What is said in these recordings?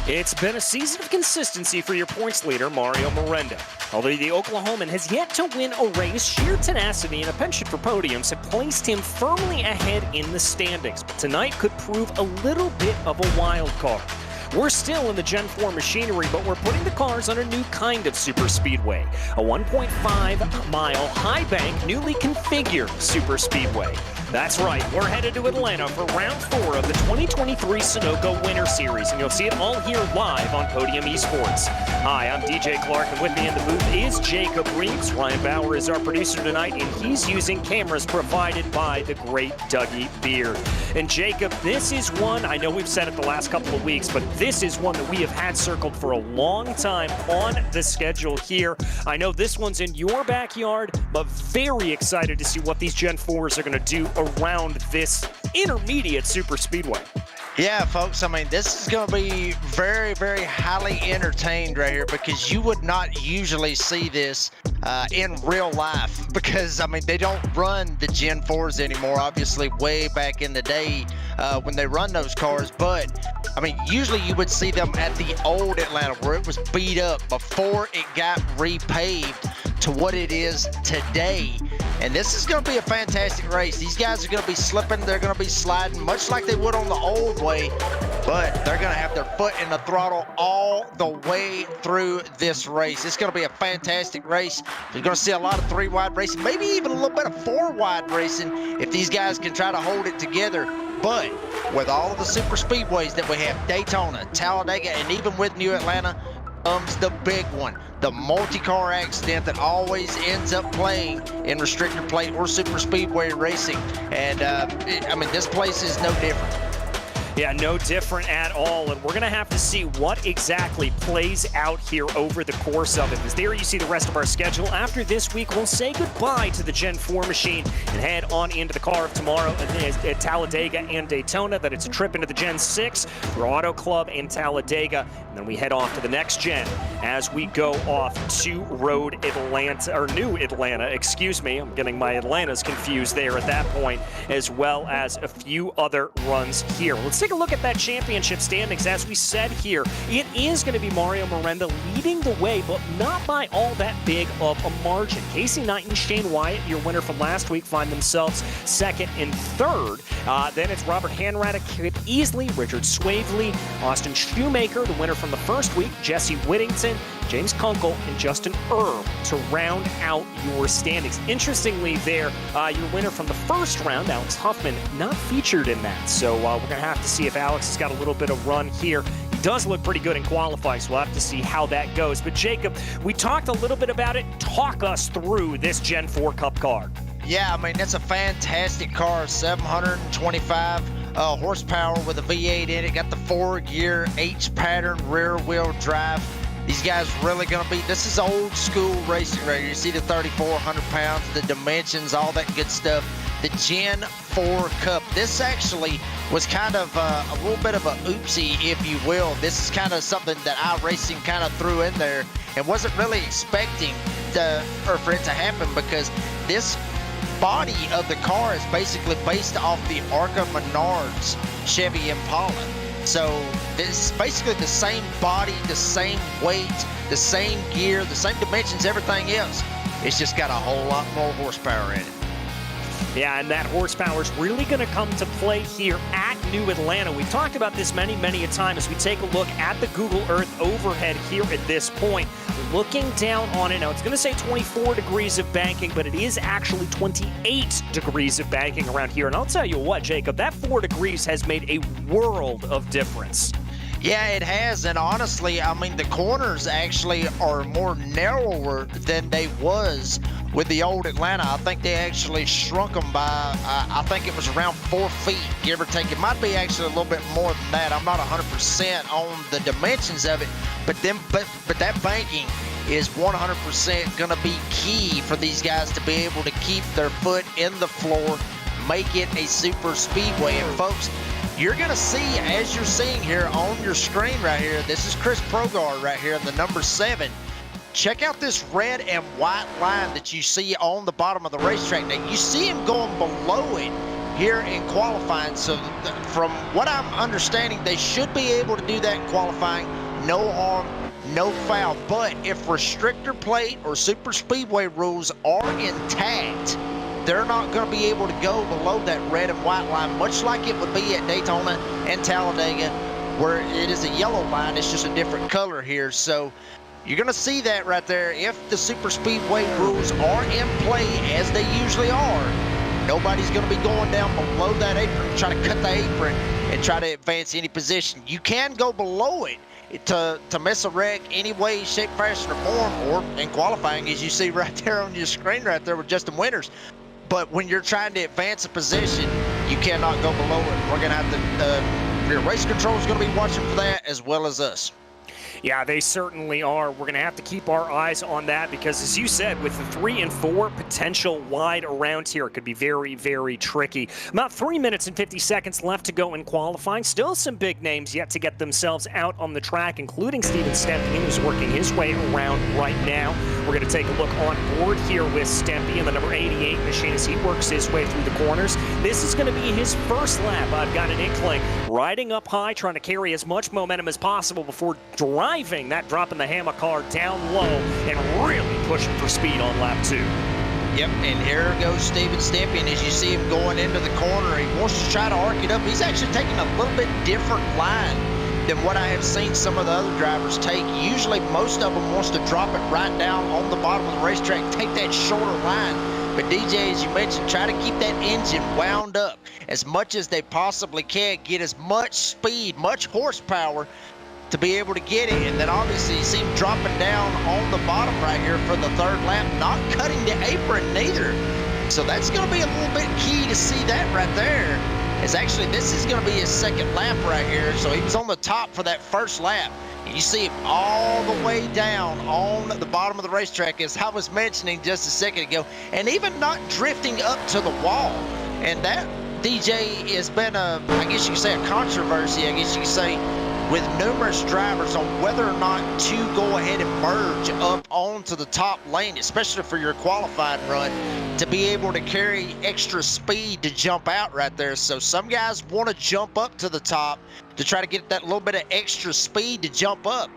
It's been a season of consistency for your points leader, Mario Miranda. Although the Oklahoman has yet to win a race, sheer tenacity and a penchant for podiums have placed him firmly ahead in the standings. But tonight could prove a little bit of a wild card. We're still in the Gen 4 machinery, but we're putting the cars on a new kind of super speedway, a 1.5-mile high bank, newly configured super speedway. That's right, we're headed to Atlanta for round 4 of the 2023 Sunoco Winter Series, and you'll see it all here live on Podium Esports. Hi, I'm DJ Clark, and with me in the booth is Jacob Reeves. Ryan Bauer is our producer tonight, and he's using cameras provided by the great Dougie Beard. And Jacob, this is one, I know we've said it the last couple of weeks, but this is one that we have had circled for a long time on the schedule here. I know this one's in your backyard, but very excited to see what these Gen 4s are going to do around this intermediate super speedway. Yeah, folks, I mean, this is going to be very, very highly entertained right here, because you would not usually see this in real life, because, I mean, they don't run the Gen 4s anymore, obviously way back in the day when they run those cars. But, I mean, usually you would see them at the old Atlanta where it was beat up before it got repaved to what it is today. And this is going to be a fantastic race. These guys are going to be slipping, they're going to be sliding, much like they would on the old way, but they're going to have their foot in the throttle all the way through this race. It's going to be a fantastic race. You're going to see a lot of 3-wide racing, maybe even a little bit of 4-wide racing if these guys can try to hold it together. But with all of the super speedways that we have, Daytona, Talladega, and even with New Atlanta, comes the big one, the multi-car accident that always ends up playing in restrictor plate or super speedway racing. And I mean, this place is no different. Yeah, no different at all, and we're going to have to see what exactly plays out here over the course of it. As there you see the rest of our schedule. After this week, we'll say goodbye to the Gen 4 machine and head on into the car of tomorrow at Talladega and Daytona. Then it's a trip into the Gen 6 for Auto Club and Talladega, and then we head off to the next gen as we go off to Road Atlanta, or New Atlanta, excuse me. I'm getting my Atlantas confused there at that point, as well as a few other runs here. Let's take a look at that championship standings. As we said here, it is going to be Mario Miranda leading the way, but not by all that big of a margin. Casey Knight and Shane Wyatt, your winner from last week, find themselves second and third. Then it's Robert Hanratty, Kip Easley, Richard Swavely, Austin Shoemaker, the winner from the first week, Jesse Whittington, James Kunkel, and Justin Erb to round out your standings. Interestingly there, your winner from the first round, Alex Huffman, not featured in that. So we're going to have to see if Alex has got a little bit of run here. He does look pretty good in qualifying, so we'll have to see how that goes. But Jacob, we talked a little bit about it. Talk us through this Gen 4 Cup car. Yeah, I mean, it's a fantastic car, 725 horsepower with a V8 in it. Got the 4-gear H-pattern rear-wheel drive. These guys really going to be, this is old school racing right here. You see the 3,400 pounds, the dimensions, all that good stuff. The Gen 4 Cup. This actually was kind of a little bit of a oopsie, if you will. This is kind of something that iRacing kind of threw in there and wasn't really expecting for it to happen, because this body of the car is basically based off the Arca Menards Chevy Impala. So this is basically the same body, the same weight, the same gear, the same dimensions, everything else. It's just got a whole lot more horsepower in it. Yeah, and that horsepower is really going to come to play here at New Atlanta. We've talked about this many a time as we take a look at the Google Earth overhead here at this point. Looking down on it now, it's going to say 24 degrees of banking, but it is actually 28 degrees of banking around here. And I'll tell you what, Jacob, that 4 degrees has made a world of difference. Yeah, it has, and honestly, I mean, the corners actually are more narrower than they was with the old Atlanta. I think they actually shrunk them by, I think it was around 4 feet, give or take. It might be actually a little bit more than that. I'm not 100% on the dimensions of it, but that banking is 100% going to be key for these guys to be able to keep their foot in the floor, make it a super speedway. And folks, you're going to see, as you're seeing here on your screen right here, this is Chris Progar right here in the number 7. Check out this red and white line that you see on the bottom of the racetrack. Now, you see him going below it. here in qualifying. So from what I'm understanding, they should be able to do that in qualifying. No harm, no foul. But if restrictor plate or super speedway rules are intact, they're not going to be able to go below that red and white line, much like it would be at Daytona and Talladega, where it is a yellow line. It's just a different color here. So you're going to see that right there. If the super speedway rules are in play, as they usually are, nobody's going to be going down below that apron, trying to cut the apron and try to advance any position. You can go below it to miss a wreck any way, shape, fashion, or form, or in qualifying, as you see right there on your screen right there with Justin Winters. But when you're trying to advance a position, you cannot go below it. We're going to have your race control is going to be watching for that, as well as us. Yeah, they certainly are. We're going to have to keep our eyes on that because, as you said, with the 3 and 4 potential wide around here, it could be very, very tricky. About 3 minutes and 50 seconds left to go in qualifying. Still some big names yet to get themselves out on the track, including Steven Stempien, who's working his way around right now. We're going to take a look on board here with Stempien, the number 88 machine, as he works his way through the corners. This is going to be his first lap. I've got an inkling. Riding up high, trying to carry as much momentum as possible before driving that dropping the Hammer car down low and really pushing for speed on lap 2. Yep, and here goes Steven Stempien. As you see him going into the corner, he wants to try to arc it up. He's actually taking a little bit different line than what I have seen some of the other drivers take. Usually most of them wants to drop it right down on the bottom of the racetrack, take that shorter line. But DJ, as you mentioned, try to keep that engine wound up as much as they possibly can, get as much speed, much horsepower to be able to get it. And then obviously you see him dropping down on the bottom right here for the third lap, not cutting the apron neither. So that's going to be a little bit key to see that right there. It's actually, this is going to be his second lap right here. So he was on the top for that first lap. And you see him all the way down on the bottom of the racetrack, as I was mentioning just a second ago, and even not drifting up to the wall. And that, DJ, has been I guess you could say a controversy, I guess you could say, with numerous drivers on whether or not to go ahead and merge up onto the top lane, especially for your qualifying run, to be able to carry extra speed to jump out right there. So some guys want to jump up to the top to try to get that little bit of extra speed to jump up.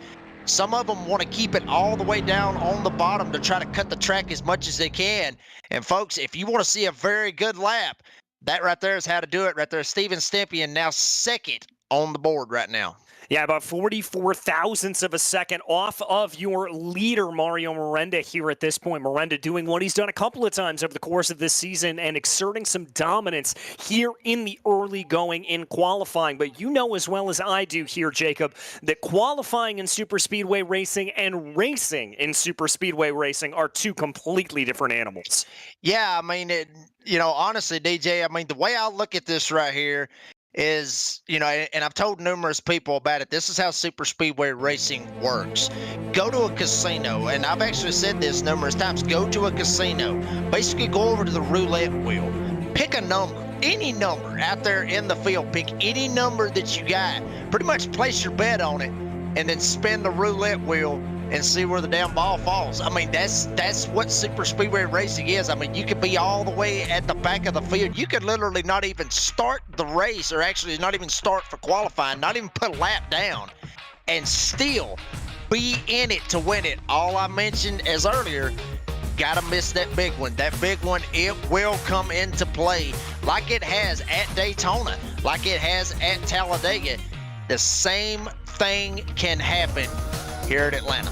Some of them want to keep it all the way down on the bottom to try to cut the track as much as they can. And folks, if you want to see a very good lap, that right there is how to do it right there. Steven Stempien now second on the board right now. Yeah, about 44 thousandths of a second off of your leader, Mario Miranda, here at this point. Miranda doing what he's done a couple of times over the course of this season and exerting some dominance here in the early going in qualifying. But you know as well as I do here, Jacob, that qualifying in super speedway racing and racing in super speedway racing are two completely different animals. Yeah, I mean, honestly, DJ, I mean, the way I look at this right here is, and I've told numerous people about it, this is how super speedway racing works. Go to a casino, and I've actually said this numerous times, go to a casino, basically go over to the roulette wheel, pick a number, any number out there in the field, pick any number that you got, pretty much place your bet on it, and then spin the roulette wheel and see where the damn ball falls. I mean, that's what super speedway racing is. I mean, you could be all the way at the back of the field. You could literally not even start the race, or actually not even start for qualifying, not even put a lap down, and still be in it to win it. All I mentioned as earlier, gotta miss that big one. That big one, it will come into play like it has at Daytona, like it has at Talladega. The same thing can happen here at Atlanta.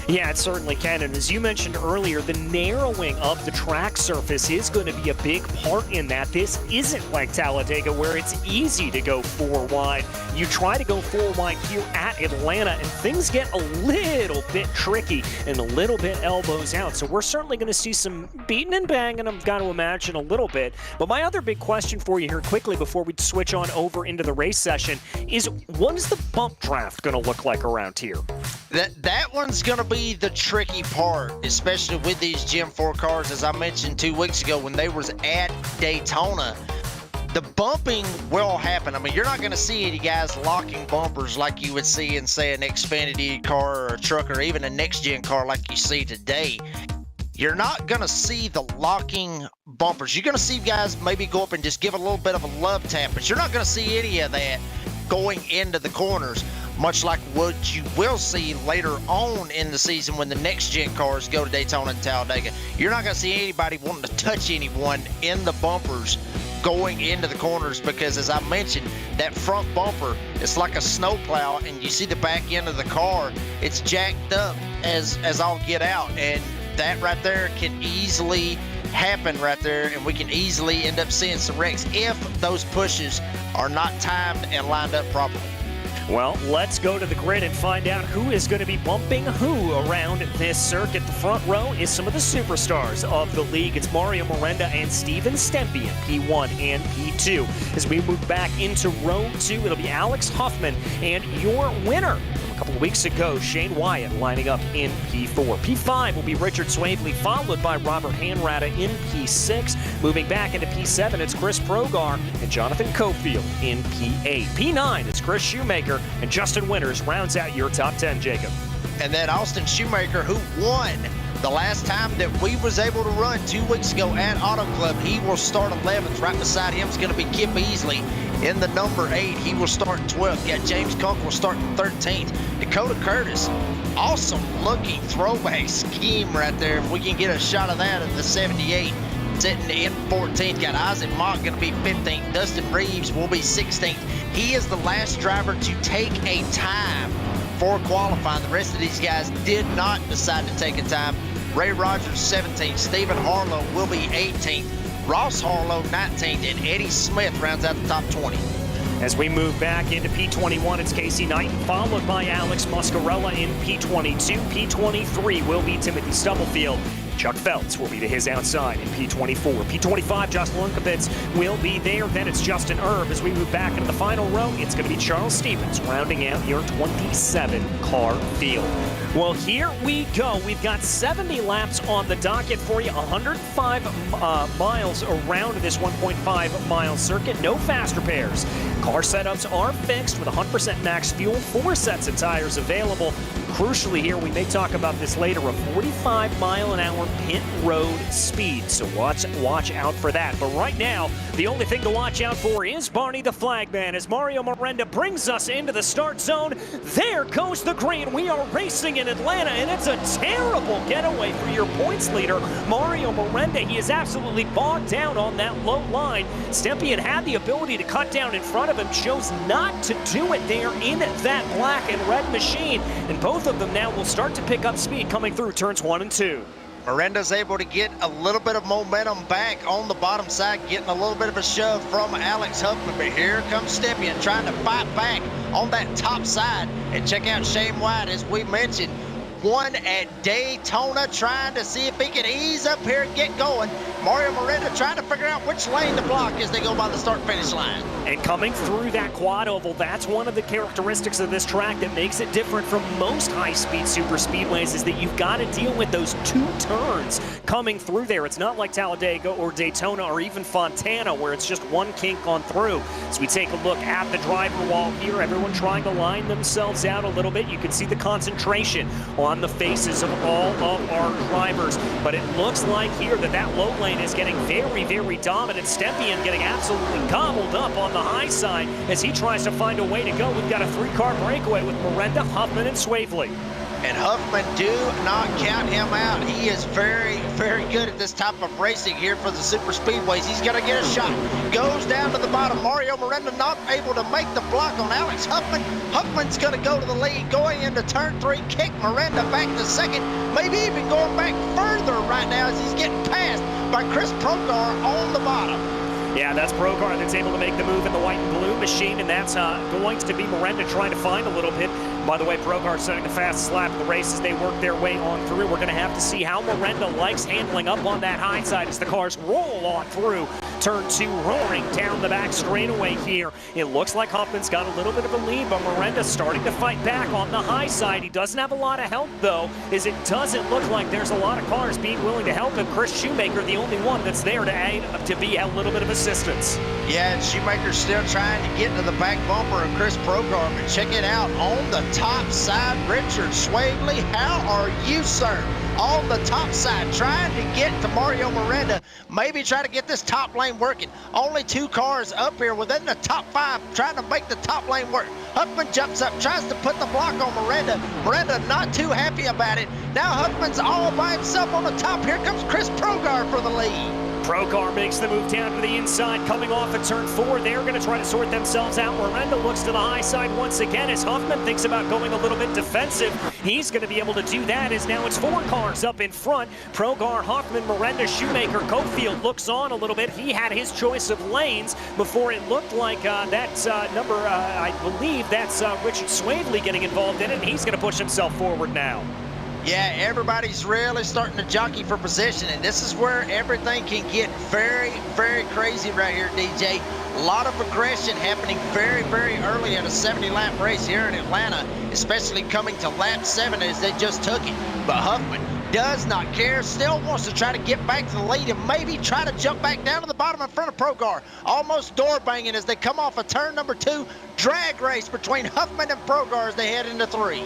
Yeah, it certainly can. And as you mentioned earlier, the narrowing of the track surface is going to be a big part in that. This isn't like Talladega where it's easy to go 4 wide. You try to go 4 wide here at Atlanta and things get a little bit tricky and a little bit elbows out. So we're certainly going to see some beating and banging, I've got to imagine, a little bit. But my other big question for you here quickly before we switch on over into the race session is, what is the bump draft going to look like around here? That one's going to be the tricky part, especially with these Gen 4 cars. As I mentioned 2 weeks ago when they was at Daytona, the bumping will happen. I mean, you're not going to see any guys locking bumpers like you would see in, say, an Xfinity car or a truck or even a next-gen car like you see today. you're not going to see the locking bumpers. You're going to see guys maybe go up and just give a little bit of a love tap, but you're not going to see any of that going into the corners, much like what you will see later on in the season when the next gen cars go to Daytona and Talladega. You're not going to see anybody wanting to touch anyone in the bumpers going into the corners, because as I mentioned, that front bumper, it's like a snowplow, and you see the back end of the car, it's jacked up as all get out, and that right there can easily happen right there, and we can easily end up seeing some wrecks if those pushes are not timed and lined up properly. Well, let's go to the grid and find out who is going to be bumping who around this circuit. The front row is some of the superstars of the league. It's Mario Miranda and Steven Stempien, P1 and P2. As we move back into row 2, it'll be Alex Huffman and your winner from a couple of weeks ago, Shane Wyatt, lining up in P4. P5 will be Richard Swavely, followed by Robert Hanratta in P6. Moving back into P7, it's Chris Progar and Jonathan Cofield in P8. P9, it's Chris Shoemaker and Justin Winters rounds out your top 10, Jacob. And then Austin Shoemaker, who won the last time that we was able to run 2 weeks ago at Auto Club, he will start 11th. Right beside him is going to be Kip Beasley in the number 8. He will start 12th. Yeah, James Kunk will start 13th. Dakota Curtis, awesome looking throwback scheme right there. If we can get a shot of that at the 78. Sitting in 14th, got Isaac Mock going to be 15th. Dustin Reeves will be 16th. He is the last driver to take a time for qualifying. The rest of these guys did not decide to take a time. Ray Rogers 17th. Stephen Harlow will be 18th. Ross Harlow 19th. And Eddie Smith rounds out the top 20. As we move back into P21, it's Casey Knighton, followed by Alex Muscarella in P22. P23 will be Timothy Stubblefield. Chuck Feltz will be to his outside in P24. P25, Josh Lunkevitz will be there. Then it's Justin Erb. As we move back into the final row, it's going to be Charles Stevens rounding out your 27-car field. Well, here we go. We've got 70 laps on the docket for you, 105 miles around this 1.5-mile circuit. No fast repairs. Car setups are fixed with 100% max fuel, 4 sets of tires available. Crucially here, we may talk about this later, a 45-mile-an-hour pit road speed, so watch out for that. But right now, the only thing to watch out for is Barney the Flagman as Mario Miranda brings us into the start zone. There goes the green. We are racing in Atlanta, and it's a terrible getaway for your points leader, Mario Miranda. He is absolutely bogged down on that low line. Stempien had the ability to cut down in front of him, chose not to do it there in that black and red machine, and both of them now will start to pick up speed coming through turns 1 and 2. Miranda's able to get a little bit of momentum back on the bottom side, getting a little bit of a shove from Alex Huffman. But here comes Stempien trying to fight back on that top side. And check out Shane White, as we mentioned, won at Daytona, trying to see if he can ease up here and get going. Mario Miranda trying to figure out which lane to block as they go by the start-finish line. And coming through that quad oval, that's one of the characteristics of this track that makes it different from most high-speed super speedways, is that you've got to deal with those 2 turns coming through there. It's not like Talladega or Daytona or even Fontana, where it's just one kink on through. As we take a look at the driver wall here, everyone trying to line themselves out a little bit. You can see the concentration on the faces of all of our drivers. But it looks like here that low lane is getting very, very dominant. Stempien getting absolutely gobbled up on the high side as he tries to find a way to go. We've got a 3-car breakaway with Miranda, Huffman, and Swavely. And Huffman, do not count him out. He is very, very good at this type of racing here for the super speedways. He's going to get a shot. Goes down to the bottom. Mario Miranda not able to make the block on Alex Huffman. Huffman's going to go to the lead, going into turn 3, kick Miranda back to second, maybe even going back further right now as he's getting passed by Chris Progar on the bottom. Yeah, that's Progar that's able to make the move in the white and blue machine, and that's going to be Miranda trying to find a little bit. By the way, Progar setting the fastest lap of the race as they work their way on through. We're going to have to see how Miranda likes handling up on that high side as the cars roll on through turn 2, roaring down the back straightaway here. It looks like Huffman's got a little bit of a lead, but Miranda's starting to fight back on the high side. He doesn't have a lot of help, though, as it doesn't look like there's a lot of cars being willing to help him. Chris Shoemaker, the only one that's there to be a little bit of assistance. Yeah, and Shoemaker's still trying to get to the back bumper of Chris Progar, but check it out. On the top side, Richard Swavely, how are you, sir? on the top side, trying to get to Mario Miranda, maybe try to get this top lane working. Only 2 cars up here within the top 5, trying to make the top lane work. Huffman jumps up, tries to put the block on Miranda. Miranda not too happy about it. Now Huffman's all by himself on the top. Here comes Chris Progar for the lead. Progar makes the move down to the inside, coming off at turn 4. They're going to try to sort themselves out. Miranda looks to the high side once again as Huffman thinks about going a little bit defensive. He's going to be able to do that as now it's 4 cars up in front. Progar, Huffman, Miranda, Shoemaker, Cofield looks on a little bit. He had his choice of lanes before it looked like that's I believe that's Richard Swavely getting involved in it, and he's going to push himself forward now. Yeah, everybody's really starting to jockey for position, and this is where everything can get very, very crazy right here, DJ. A lot of aggression happening very, very early in a 70-lap race here in Atlanta, especially coming to lap 7 as they just took it. But Huffman does not care, still wants to try to get back to the lead and maybe try to jump back down to the bottom in front of Progar. Almost door banging as they come off of turn number 2. Drag race between Huffman and Progar as they head into 3.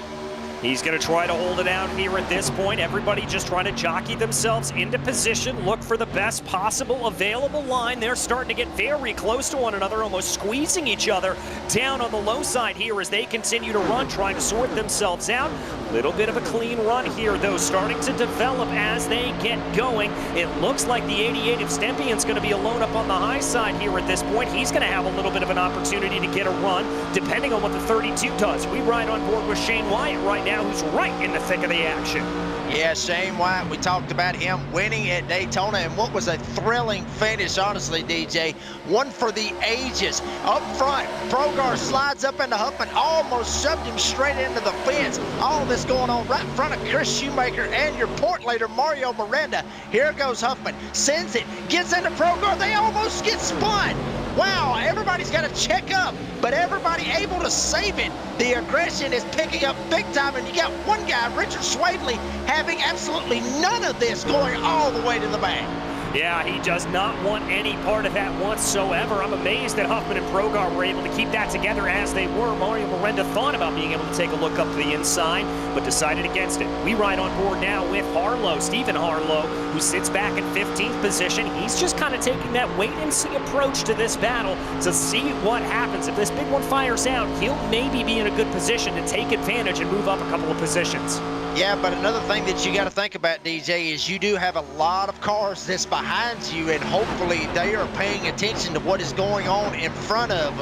He's going to try to hold it out here at this point. Everybody just trying to jockey themselves into position, look for the best possible available line. They're starting to get very close to one another, almost squeezing each other down on the low side here as they continue to run, trying to sort themselves out. Little bit of a clean run here, though, starting to develop as they get going. It looks like the 88 of Stempion's going to be alone up on the high side here at this point. He's going to have a little bit of an opportunity to get a run, depending on what the 32 does. We ride on board with Shane Wyatt right now, who's right in the thick of the action. Yeah, Shane Wyatt, we talked about him winning at Daytona, and what was a thrilling finish, honestly, DJ. One for the ages. Up front, Progar slides up into Huffman, almost shoved him straight into the fence. All this going on right in front of Chris Shoemaker and your port leader, Mario Miranda. Here goes Huffman, sends it, gets into Progar. They almost get spun. Wow, everybody's got to check up, but everybody able to save it. The aggression is picking up big time, and you got one guy, Richard Swavely, having absolutely none of this, going all the way to the back. Yeah, he does not want any part of that whatsoever. I'm amazed that Huffman and Progar were able to keep that together as they were. Mario Miranda thought about being able to take a look up to the inside, but decided against it. We ride on board now with Harlow, Stephen Harlow, who sits back in 15th position. He's just kind of taking that wait-and-see approach to this battle to see what happens. If this big one fires out, he'll maybe be in a good position to take advantage and move up a couple of positions. Yeah, but another thing that you got to think about, DJ, is you do have a lot of cars that's behind you, and hopefully they are paying attention to what is going on in front of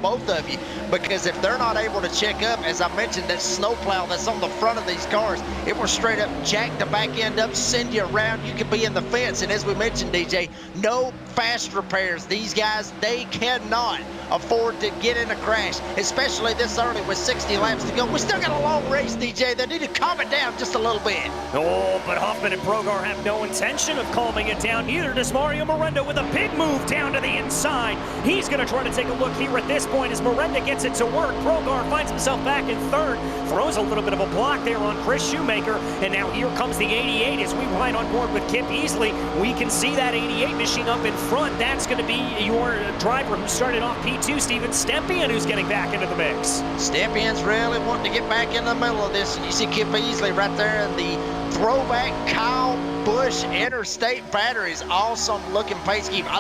both of you. Because if they're not able to check up, as I mentioned, that snowplow that's on the front of these cars, it will straight up jack the back end up, send you around. You could be in the fence, and as we mentioned, DJ, no fast repairs. These guys, they cannot afford to get in a crash, especially this early with 60 laps to go. We still got a long race, DJ. They need to calm it down just a little bit. Oh, but Huffman and Progar have no intention of calming it down. Neither does Mario Miranda with a big move down to the inside. He's going to try to take a look here at this point as Miranda gets it to work. Progar finds himself back in 3rd, throws a little bit of a block there on Chris Shoemaker, and now here comes the 88 as we ride on board with Kip Easley. We can see that 88 machine up in front. That's going to be your driver who started off P2, Steven Stempion, who's getting back into the mix. Stempion's really wanting to get back in the middle of this. You see Kip Easley right there in the throwback Kyle Busch Interstate batteries. Awesome looking pace scheme. I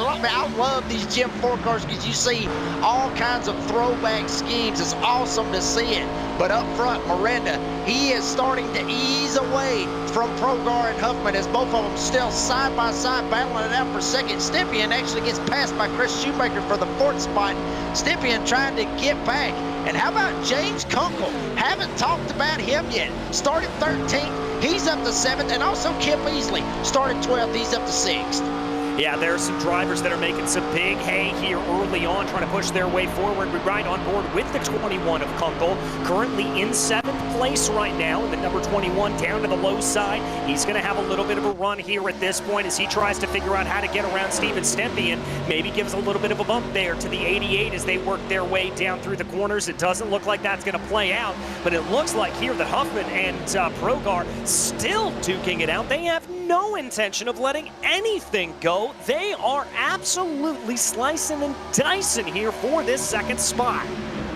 love these Gym 4 cars because you see all kinds of throwback schemes. It's awesome to see it. But up front, Miranda, he is starting to ease away from Progar and Huffman as both of them still side by side battling it out for second. Stempion actually gets passed by Chris Shoemaker for the 4th spot. Stempion trying to get back. And how about James Kunkel? Haven't talked about him yet. Started 13th, he's up to 7th, and also Kip Easley started 12th, he's up to 6th. Yeah, there are some drivers that are making some big hay here early on, trying to push their way forward. We ride on board with the 21 of Kunkel, currently in 7th place right now, and the number 21 down to the low side. He's going to have a little bit of a run here at this point as he tries to figure out how to get around Steven Stempion. Maybe gives a little bit of a bump there to the 88 as they work their way down through the corners. It doesn't look like that's going to play out, but it looks like here that Huffman and Progar still duking it out. They have no intention of letting anything go. They are absolutely slicing and dicing here for this 2nd spot.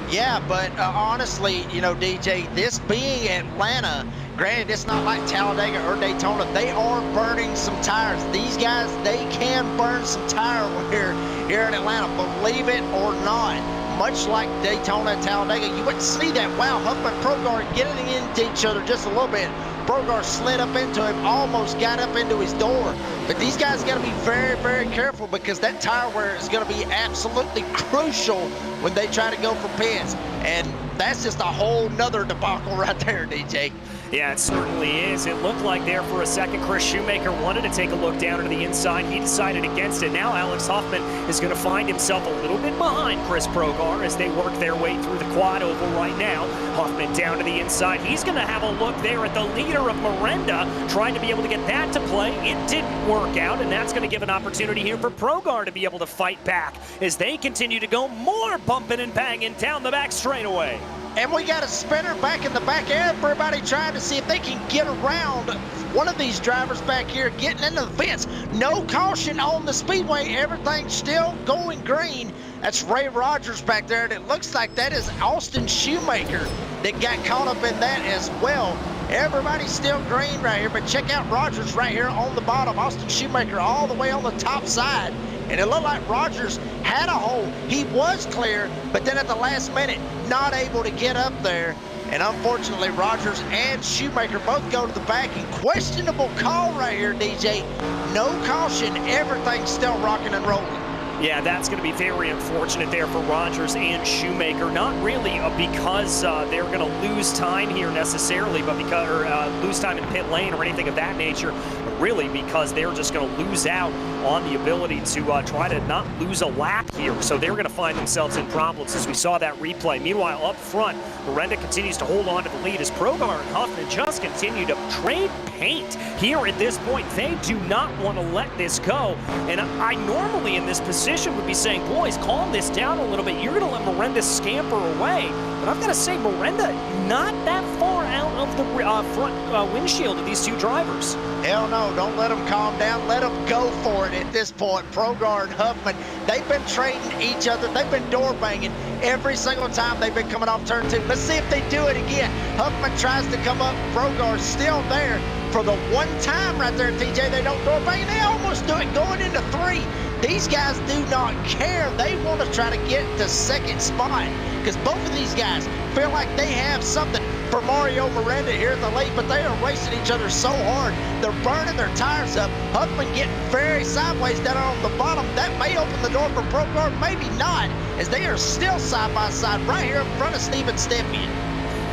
Yeah, but honestly, you know, DJ, this being Atlanta, Granted, it's not like Talladega or Daytona. They are burning some tires. These guys, they can burn some tire here in Atlanta, believe it or not. Much like Daytona and Talladega, you wouldn't see that. Wow, Huffman and Progrard getting into each other just a little bit. Progrard slid up into him, almost got up into his door. But these guys got to be very, very careful because that tire wear is going to be absolutely crucial when they try to go for pits. And that's just a whole nother debacle right there, DJ. Yeah, it certainly is. It looked like there for a second Chris Shoemaker wanted to take a look down into the inside. He decided against it. Now Alex Huffman is going to find himself a little bit behind Chris Progar as they work their way through the quad oval right now. Huffman down to the inside. He's going to have a look there at the leader of Miranda, trying to be able to get that to play. It didn't work out, and that's going to give an opportunity here for Progar to be able to fight back as they continue to go more bumping and banging down the back straightaway. And we got a spinner back in the back. Everybody trying to see if they can get around one of these drivers back here, getting into the fence. No caution on the speedway. Everything's still going green. That's Ray Rogers back there, and it looks like that is Austin Shoemaker that got caught up in that as well. Everybody's still green right here, but check out Rogers right here on the bottom. Austin Shoemaker all the way on the top side. And it looked like Rogers had a hole. He was clear, but then at the last minute, not able to get up there. And unfortunately, Rogers and Shoemaker both go to the back. And questionable call right here, DJ. No caution. Everything's still rocking and rolling. Yeah, that's going to be very unfortunate there for Rogers and Shoemaker. Not really because they're going to lose time here necessarily, but because lose time in pit lane or anything of that nature, but really because they're just going to lose out on the ability to try to not lose a lap here. So they're going to find themselves in problems as we saw that replay. Meanwhile, up front, Miranda continues to hold on to the lead as Progar and Huffman just continue to trade paint here at this point. They do not want to let this go. And I normally in this position would be saying, boys, calm this down a little bit. You're going to let Miranda scamper away. But I've got to say, Miranda not that far out of the front windshield of these two drivers. Hell no, don't let them calm down. Let them go for it at this point. Progar and Huffman, they've been trading each other. They've been door banging every single time they've been coming off turn two. Let's see if they do it again. Huffman tries to come up. Progar's still there for the one time right there, TJ. They don't door bang. They almost do it going into three. These guys do not care. They want to try to get to second spot because both of these guys feel like they have something for Mario Miranda here in the late, but they are racing each other so hard. They're burning their tires up. Huffman getting very sideways down on the bottom. That may open the door for Progar, maybe not, as they are still side by side right here in front of Steven Stepien.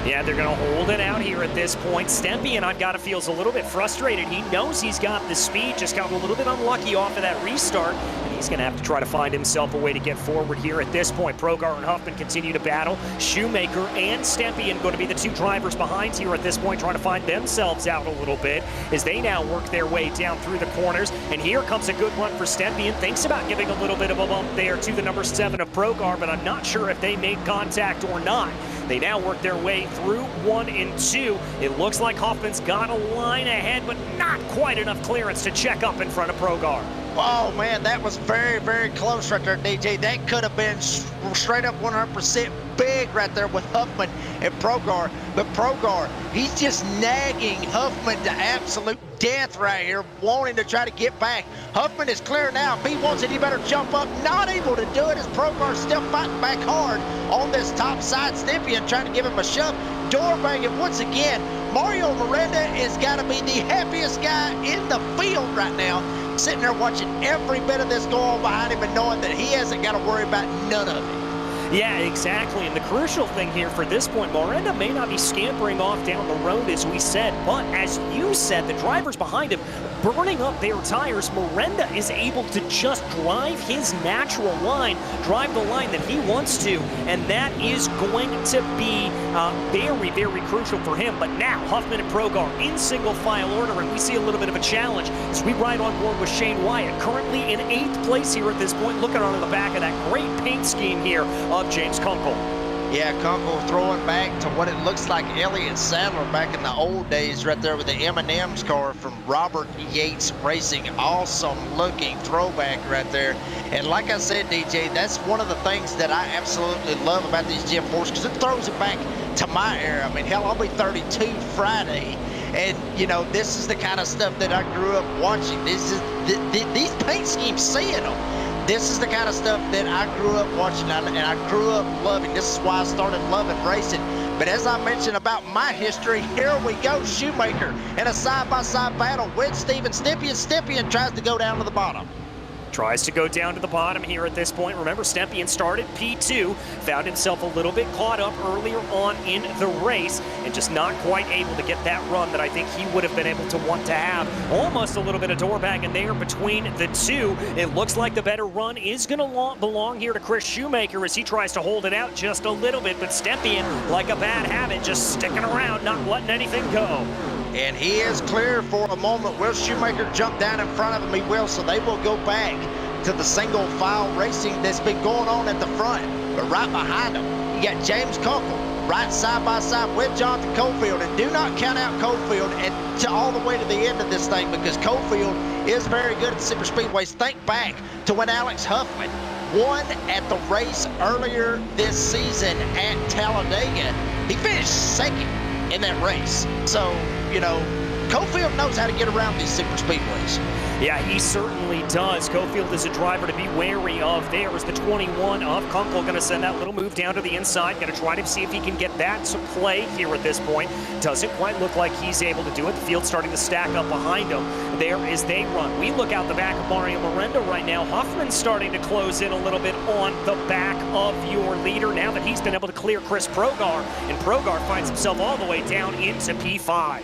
Yeah, they're going to hold it out here at this point. Stepien, I've got to feel, is a little bit frustrated. He knows he's got the speed, just got a little bit unlucky off of that restart. And he's going to have to try to find himself a way to get forward here at this point. Progar and Huffman continue to battle. Shoemaker and Stepien going to be the two drivers behind here at this point, trying to find themselves out a little bit as they now work their way down through the corners. And here comes a good run for Stepien. Thinks about giving a little bit of a bump there to the number 7 of Progar, but I'm not sure if they made contact or not. They now work their way through 1 and 2. It looks like Huffman's got a line ahead, but not quite enough clearance to check up in front of Progar. Oh, man, that was very, very close right there, DJ. That could have been straight up 100% big right there with Huffman and Progar. But Progar, he's just nagging Huffman to absolute death right here, wanting to try to get back. Huffman is clear now. If he wants it, he better jump up. Not able to do it as Progar's still fighting back hard on this top side. Stepien trying to give him a shove. Door banging once again. Mario Miranda has got to be the happiest guy in the field right now, sitting there watching every bit of this go on behind him and knowing that he hasn't got to worry about none of it. Yeah, exactly. And the crucial thing here for this point, Miranda may not be scampering off down the road as we said, but as you said, the drivers behind him burning up their tires. Miranda is able to just drive his natural line, drive the line that he wants to, and that is going to be very, very crucial for him. But now, Huffman and Progar in single file order, and we see a little bit of a challenge as we ride on board with Shane Wyatt, currently in 8th place here at this point, looking on the back of that great paint scheme here of James Kunkel. Yeah, Kunkel throwing back to what it looks like Elliott Sadler back in the old days right there with the M&M's car from Robert Yates Racing. Awesome looking throwback right there. And like I said, DJ, that's one of the things that I absolutely love about these Gen 4s because it throws it back to my era. I mean, hell, I'll be 32 Friday. And, you know, this is the kind of stuff that I grew up watching. This is these paint schemes, seeing them. This is the kind of stuff that I grew up watching, and I grew up loving. This is why I started loving racing. But as I mentioned about my history, here we go, Shoemaker in a side-by-side battle with Steven Stepien. Stepien tries to go down to the bottom. Tries to go down to the bottom here at this point. Remember, Stepien started P2, found himself a little bit caught up earlier on in the race, and just not quite able to get that run that I think he would have been able to want to have. Almost a little bit of door bagging there between the two. It looks like the better run is going to belong here to Chris Shoemaker as he tries to hold it out just a little bit, but Stepien, like a bad habit, just sticking around, not letting anything go. And he is clear for a moment. Will Shoemaker jump down in front of him? He will, so they will go back to the single file racing that's been going on at the front. But right behind him, you got James Kunkel right side by side with Jonathan Cofield. And do not count out Cofield and all the way to the end of this thing, because Cofield is very good at super speedways. Think back to when Alex Huffman won at the race earlier this season at Talladega. He finished second in that race. So, you know, Cofield knows how to get around these super speedways. Yeah, he certainly does. Cofield is a driver to be wary of. There is the 21 of Kunkel, going to send that little move down to the inside. Going to try to see if he can get that to play here at this point. Doesn't quite look like he's able to do it. The field's starting to stack up behind him. There is they run. We look out the back of Mario Miranda right now. Huffman's starting to close in a little bit on the back of your leader now that he's been able to clear Chris Progar, and Progar finds himself all the way down into P5.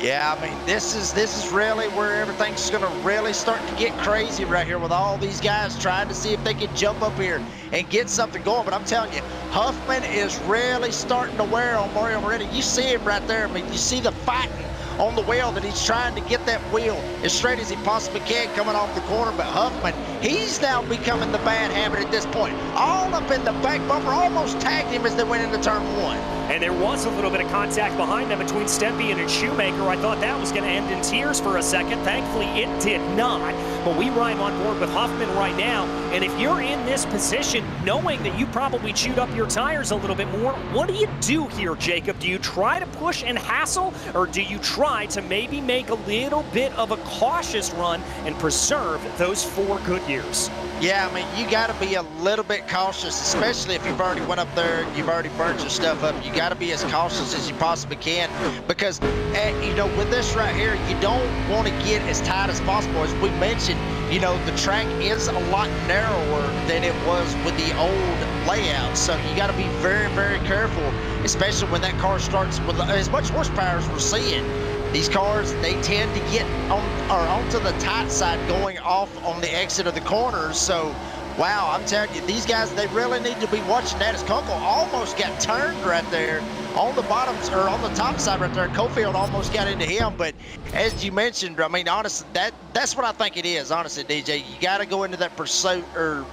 Yeah, I mean, this is really where everything's going to really start to get crazy right here with all these guys trying to see if they can jump up here and get something going. But I'm telling you, Huffman is really starting to wear on Mario Miranda. You see him right there. I mean, you see the fighting on the wheel that he's trying to get that wheel as straight as he possibly can coming off the corner. But Huffman, he's now becoming the bad habit at this point. All up in the back bumper, almost tagged him as they went into turn one. And there was a little bit of contact behind them between Stepien and Shoemaker. I thought that was going to end in tears for a second. Thankfully, it did not. But we ride on board with Huffman right now. And if you're in this position, knowing that you probably chewed up your tires a little bit more, what do you do here, Jacob? Do you try to push and hassle, or do you try to maybe make a little bit of a cautious run and preserve those 4 good years? Yeah, I mean, you got to be a little bit cautious, especially if you've already went up there and you've already burnt your stuff up. You got to be as cautious as you possibly can, because, you know, with this right here, you don't want to get as tight as possible. As we mentioned, you know, the track is a lot narrower than it was with the old layout, so you got to be very, very careful, especially when that car starts with as much horsepower as we're seeing. These cars, they tend to get onto the tight side going off on the exit of the corners. So, wow, I'm telling you, these guys, they really need to be watching that, as Kunkel almost got turned right there on the bottom, or on the top side right there. Cofield almost got into him, but as you mentioned, I mean, honestly, that's what I think it is, honestly, DJ. You got to go into that pursuit, or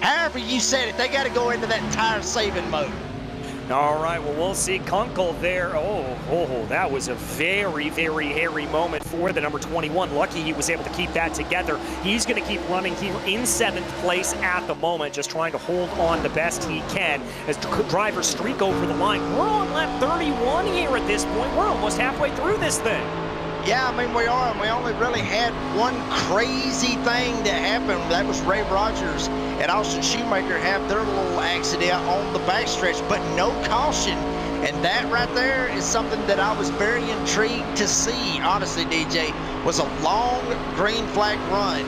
however you said it, they got to go into that tire-saving mode. All right, well, we'll see Kunkel there. Oh, that was a very, very hairy moment for the number 21. Lucky he was able to keep that together. He's going to keep running here in 7th place at the moment, just trying to hold on the best he can as drivers streak over the line. We're on lap 31 here at this point. We're almost halfway through this thing. Yeah, I mean, we are, and we only really had one crazy thing that happened. That was Ray Rogers and Austin Shoemaker have their little accident on the backstretch, but no caution. And that right there is something that I was very intrigued to see, honestly, DJ, was a long green flag run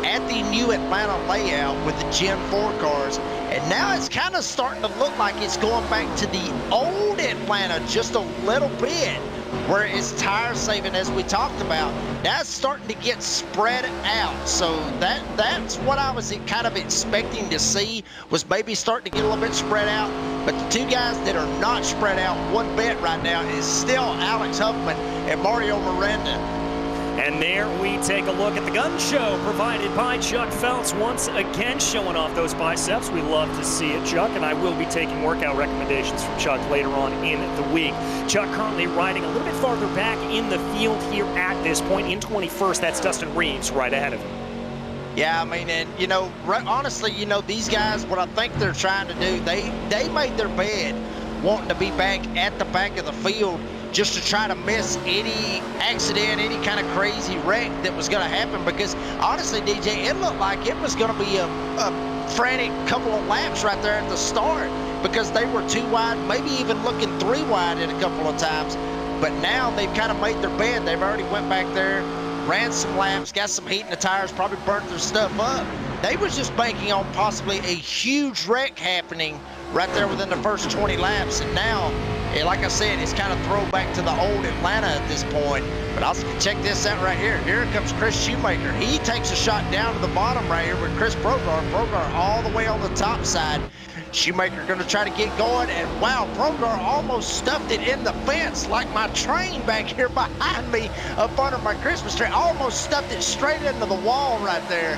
at the new Atlanta layout with the Gen 4 cars. And now it's kind of starting to look like it's going back to the old Atlanta just a little bit, where it's tire saving, as we talked about. Now it's starting to get spread out. So that's what I was kind of expecting to see, was maybe starting to get a little bit spread out. But the two guys that are not spread out one bit right now is still Alex Huffman and Mario Miranda. And there we take a look at the gun show provided by Chuck Phelps, once again showing off those biceps. We love to see it, Chuck, and I will be taking workout recommendations from Chuck later on in the week. Chuck currently riding a little bit farther back in the field here at this point in 21st. That's Dustin Reeves right ahead of him. Yeah, I mean, and, you know, honestly, you know, these guys, what I think they're trying to do, they made their bed wanting to be back at the back of the field just to try to miss any accident, any kind of crazy wreck that was going to happen. Because honestly, DJ, it looked like it was going to be a frantic couple of laps right there at the start, because they were 2 wide, maybe even looking 3 wide at a couple of times. But now they've kind of made their bed. They've already went back there, ran some laps, got some heat in the tires, probably burnt their stuff up. They was just banking on possibly a huge wreck happening right there within the first 20 laps. And now, like I said, it's kind of throwback to the old Atlanta at this point. But also check this out right here. Here comes Chris Shoemaker. He takes a shot down to the bottom right here with Chris Progar. Progar all the way on the top side. Shoemaker going to try to get going, and wow, Progar almost stuffed it in the fence like my train back here behind me up under my Christmas tree. Almost stuffed it straight into the wall right there.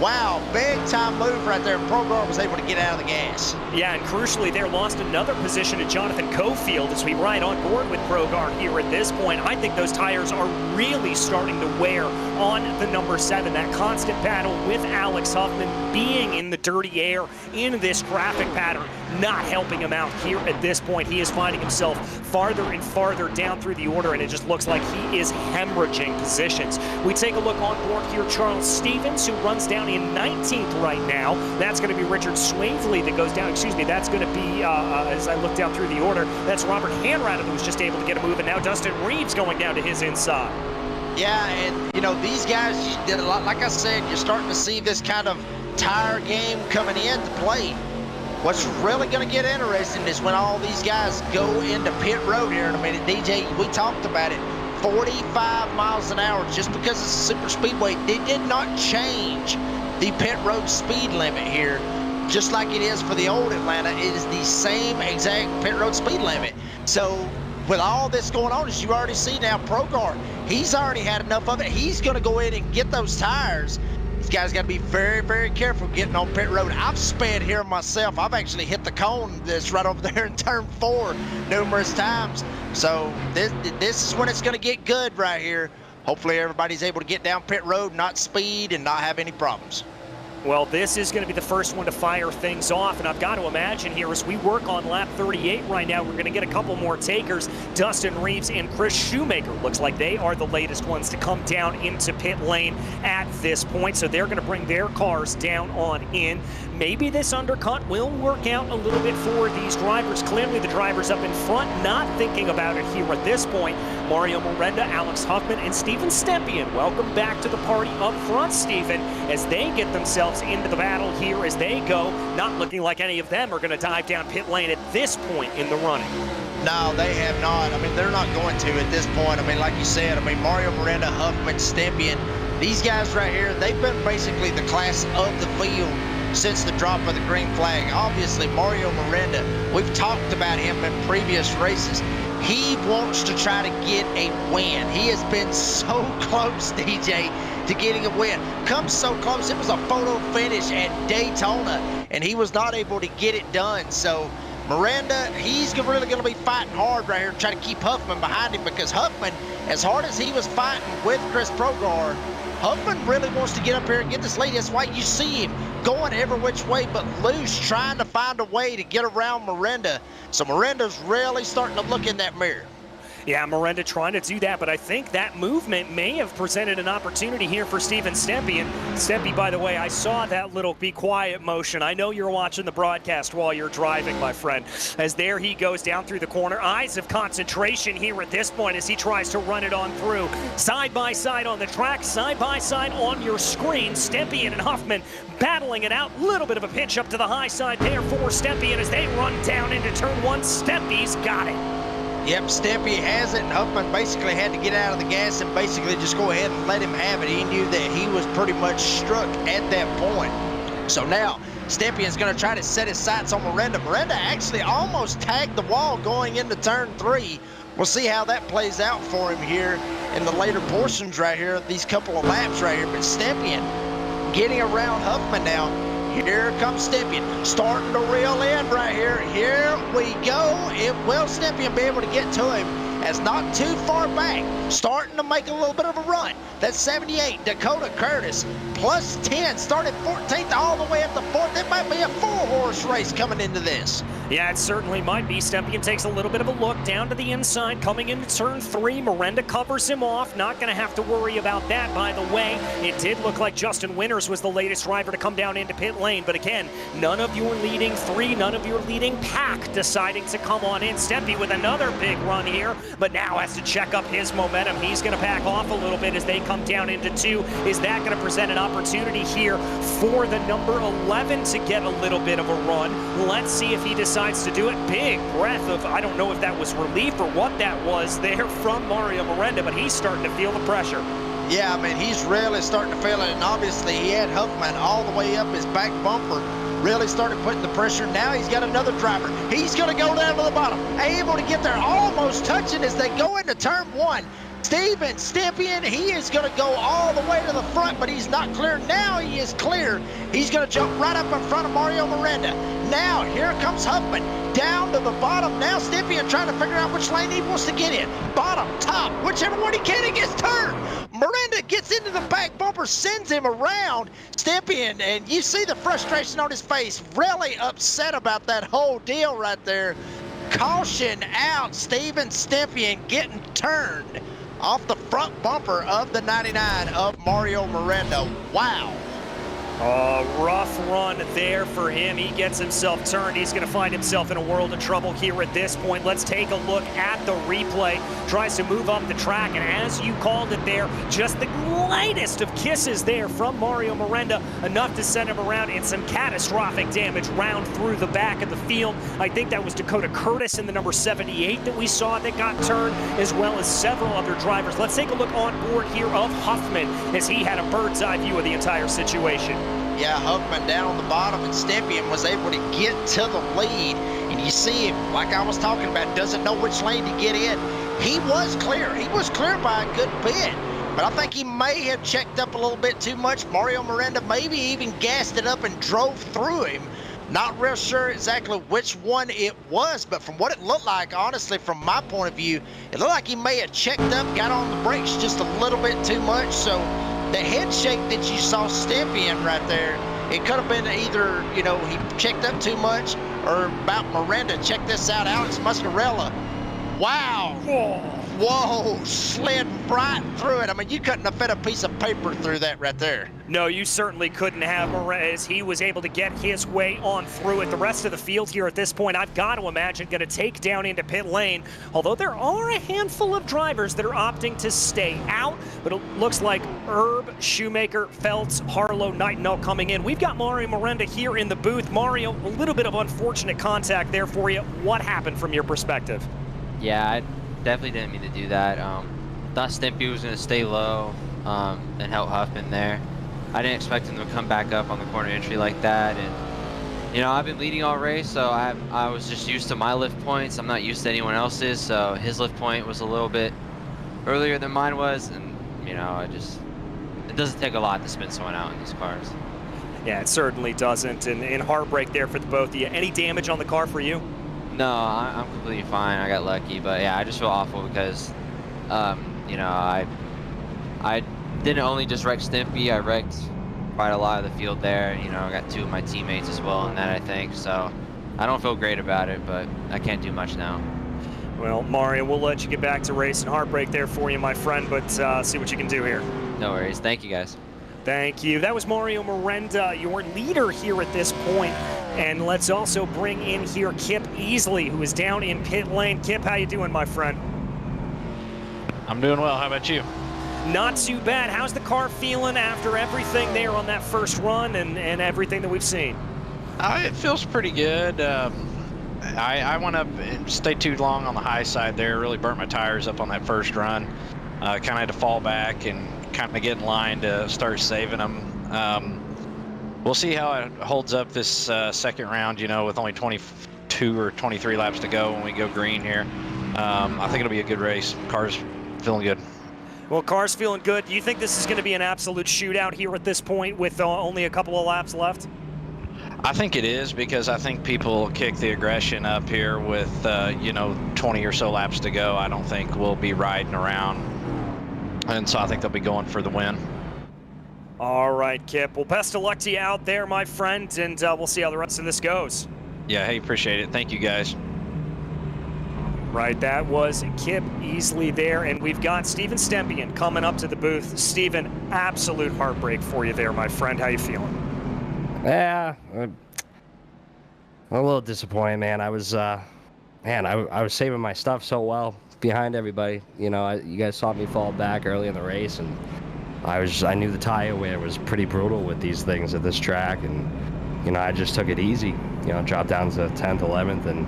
Wow, big time move right there. Progar was able to get out of the gas. Yeah, and crucially there, lost another position to Jonathan Cofield as we ride on board with Progar here at this point. I think those tires are really starting to wear on the number 7. That constant battle with Alex Huffman being in the dirty air in this traffic pattern, not helping him out here at this point. He is finding himself farther and farther down through the order, and it just looks like he is hemorrhaging positions. We take a look on board here, Charles Stevens, who runs down in 19th right now. That's going to be Richard Swavely that goes down. Excuse me, that's going to be, as I look down through the order, that's Robert Hanrather that was just able to get a move, and now Dustin Reeves going down to his inside. Yeah, and you know, these guys did a lot. Like I said, you're starting to see this kind of tire game coming into play. What's really going to get interesting is when all these guys go into pit road here in a minute. DJ, we talked about it. 45 miles an hour, just because it's a super speedway. They did not change the pit road speed limit here, just like it is for the old Atlanta. It is the same exact pit road speed limit. So with all this going on, as you already see now, Progar, he's already had enough of it. He's going to go in and get those tires. These guys got to be very, very careful getting on pit road. I've sped here myself. I've actually hit the cone that's right over there in turn 4 numerous times. So this is when it's going to get good right here. Hopefully everybody's able to get down pit road, not speed, and not have any problems. Well, this is going to be the first one to fire things off, and I've got to imagine here as we work on lap 38 right now, we're going to get a couple more takers. Dustin Reeves and Chris Shoemaker. Looks like they are the latest ones to come down into pit lane at this point, so they're going to bring their cars down on in. Maybe this undercut will work out a little bit for these drivers. Clearly the drivers up in front not thinking about it here at this point. Mario Miranda, Alex Huffman, and Steven Stepien. Welcome back to the party up front, Steven, as they get themselves into the battle here as they go. Not looking like any of them are going to dive down pit lane at this point in the running. No, they have not. I mean, they're not going to at this point. I mean, like you said, I mean, Mario Miranda, Huffman, Stepien, these guys right here, they've been basically the class of the field since the drop of the green flag. Obviously, Mario Miranda, we've talked about him in previous races. He wants to try to get a win. He has been so close, DJ, to getting a win. Comes so close. It was a photo finish at Daytona, and he was not able to get it done. So Miranda, he's really going to be fighting hard right here, trying to keep Huffman behind him, because Huffman, as hard as he was fighting with Chris Progar, Huffman really wants to get up here and get this lead. That's why you see him going every which way but loose, trying to find a way to get around Miranda. So Miranda's really starting to look in that mirror. Yeah, Miranda trying to do that, but I think that movement may have presented an opportunity here for Steven Stepien. Stepie, by the way, I saw that little be quiet motion. I know you're watching the broadcast while you're driving, my friend. As there he goes down through the corner. Eyes of concentration here at this point as he tries to run it on through. Side by side on the track, side by side on your screen. Stepien and Huffman battling it out. Little bit of a pitch up to the high side there for Stepien as they run down into turn 1. Stepie's got it. Yep, Stepie has it, and Huffman basically had to get out of the gas and basically just go ahead and let him have it. He knew that he was pretty much struck at that point. So now, Stepien's going to try to set his sights on Miranda. Miranda actually almost tagged the wall going into turn 3. We'll see how that plays out for him here in the later portions right here, these couple of laps right here. But Stepien getting around Huffman now. Here comes Stepien, starting to reel in right here. Here we go. Will Stepien be able to get to him as not too far back, starting to make a little bit of a run. That's 78, Dakota Curtis, plus 10, started 14th all the way up to 4th. It might be a 4-horse race coming into this. Yeah, it certainly might be. Stepien takes a little bit of a look down to the inside, coming into turn 3. Miranda covers him off. Not going to have to worry about that, by the way. It did look like Justin Winters was the latest driver to come down into pit lane. But again, none of your leading 3, none of your leading pack deciding to come on in. Stepien with another big run here, but now has to check up his momentum. He's going to back off a little bit as they come down into 2. Is that going to present an opportunity here for the number 11 to get a little bit of a run? Let's see if he decides to do it. Big breath of, I don't know if that was relief or what that was there from Mario Miranda, but he's starting to feel the pressure. Yeah, I mean, he's really starting to feel it, and obviously he had Huffman all the way up his back bumper, really started putting the pressure. Now he's got another driver. He's going to go down to the bottom, able to get there, almost touching as they go into turn 1. Steven Stepien, he is going to go all the way to the front, but he's not clear. Now he is clear. He's going to jump right up in front of Mario Miranda. Now here comes Huffman down to the bottom. Now Stepien trying to figure out which lane he wants to get in. Bottom, top, whichever one he can, he gets turned. Miranda gets into the back bumper, sends him around. Stepien, and you see the frustration on his face, really upset about that whole deal right there. Caution out, Steven Stepien getting turned off the front bumper of the 99 of Mario Miranda. Wow. Rough run there for him. He gets himself turned. He's going to find himself in a world of trouble here at this point. Let's take a look at the replay. Tries to move up the track, and as you called it there, just the lightest of kisses there from Mario Miranda, enough to send him around in some catastrophic damage round through the back of the field. I think that was Dakota Curtis in the number 78 that we saw that got turned, as well as several other drivers. Let's take a look on board here of Huffman as he had a bird's eye view of the entire situation. Yeah, Huffman down on the bottom, and Stepien was able to get to the lead. And you see him, like I was talking about, doesn't know which lane to get in. He was clear. He was clear by a good bit. But I think he may have checked up a little bit too much. Mario Miranda maybe even gassed it up and drove through him. Not real sure exactly which one it was, but from what it looked like, honestly, from my point of view, it looked like he may have checked up, got on the brakes just a little bit too much. So the head shake that you saw Stepien right there, it could have been either, you know, he checked up too much, or about Miranda. Check this out, Alex Muscarella. Wow. Whoa, slid right through it. I mean, you couldn't have fit a piece of paper through that right there. No, you certainly couldn't have, as he was able to get his way on through it. The rest of the field here at this point, I've got to imagine, going to take down into pit lane, although there are a handful of drivers that are opting to stay out, but it looks like Herb, Shoemaker, Feltz, Harlow, Nightingale coming in. We've got Mario Miranda here in the booth. Mario, a little bit of unfortunate contact there for you. What happened from your perspective? Yeah, I definitely didn't mean to do that. Thought Stimpy was going to stay low and help Huffman there. I didn't expect him to come back up on the corner entry like that. And, you know, I've been leading all race, so I was just used to my lift points. I'm not used to anyone else's, so his lift point was a little bit earlier than mine was. And, you know, it doesn't take a lot to spin someone out in these cars. Yeah, it certainly doesn't. And heartbreak there for the both of you. Any damage on the car for you? No, I'm completely fine. I got lucky, but yeah, I just feel awful because, you know, I didn't only just wreck Stimpy, I wrecked quite a lot of the field there. You know, I got 2 of my teammates as well in that, I think. So I don't feel great about it, but I can't do much now. Well, Mario, we'll let you get back to racing. Heartbreak there for you, my friend, but see what you can do here. No worries. Thank you, guys. Thank you. That was Mario Miranda, your leader here at this point. And let's also bring in here Kip Easley, who is down in pit lane. Kip, how you doing, my friend? I'm doing well. How about you? Not too bad. How's the car feeling after everything there on that first run and everything that we've seen? It feels pretty good. I went up and stayed too long on the high side there. Really burnt my tires up on that first run. Kind of had to fall back and kind of get in line to start saving them. We'll see how it holds up this second round, you know, with only 22 or 23 laps to go when we go green here. I think it'll be a good race. Car's feeling good. Well, car's feeling good. Do you think this is going to be an absolute shootout here at this point with only a couple of laps left? I think it is, because I think people kick the aggression up here with, you know, 20 or so laps to go. I don't think we'll be riding around. And so I think they'll be going for the win. All right, Kip. Well, best of luck to you out there, my friend, and we'll see how the rest of this goes. Yeah, hey, appreciate it. Thank you, guys. Right, that was Kip Easley there, and we've got Steven Stempian coming up to the booth. Steven, absolute heartbreak for you there, my friend. How you feeling? Yeah, I'm a little disappointed, man. I was saving my stuff so well behind everybody. You know, you guys saw me fall back early in the race, and I knew the tire wear was pretty brutal with these things at this track, and you know, I just took it easy. You know, dropped down to 10th, 11th, and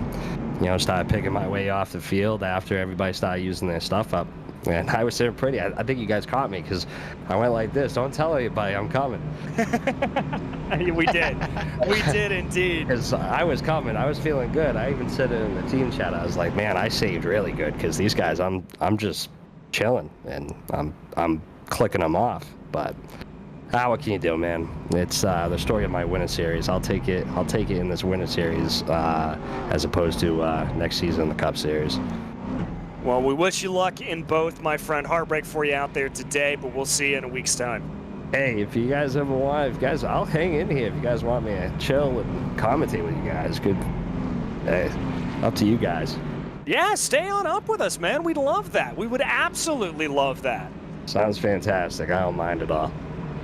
you know, started picking my way off the field after everybody started using their stuff up. And I was sitting pretty. I think you guys caught me because I went like this. Don't tell anybody I'm coming. We did. We did indeed. Because I was coming. I was feeling good. I even said it in the team chat. I was like, man, I saved really good because these guys, I'm just chilling and I'm clicking them off. But what can you do, man? It's the story of my winning series. I'll take it in this winning series as opposed to next season in the Cup Series. Well, we wish you luck in both, my friend. Heartbreak for you out there today, but we'll see you in a week's time. Hey, if you guys ever want, I'll hang in here if you guys want me to chill and commentate with you guys. Good. Hey, up to you guys. Yeah, stay on up with us, man. We'd love that. We would absolutely love that. Sounds fantastic. I don't mind at all.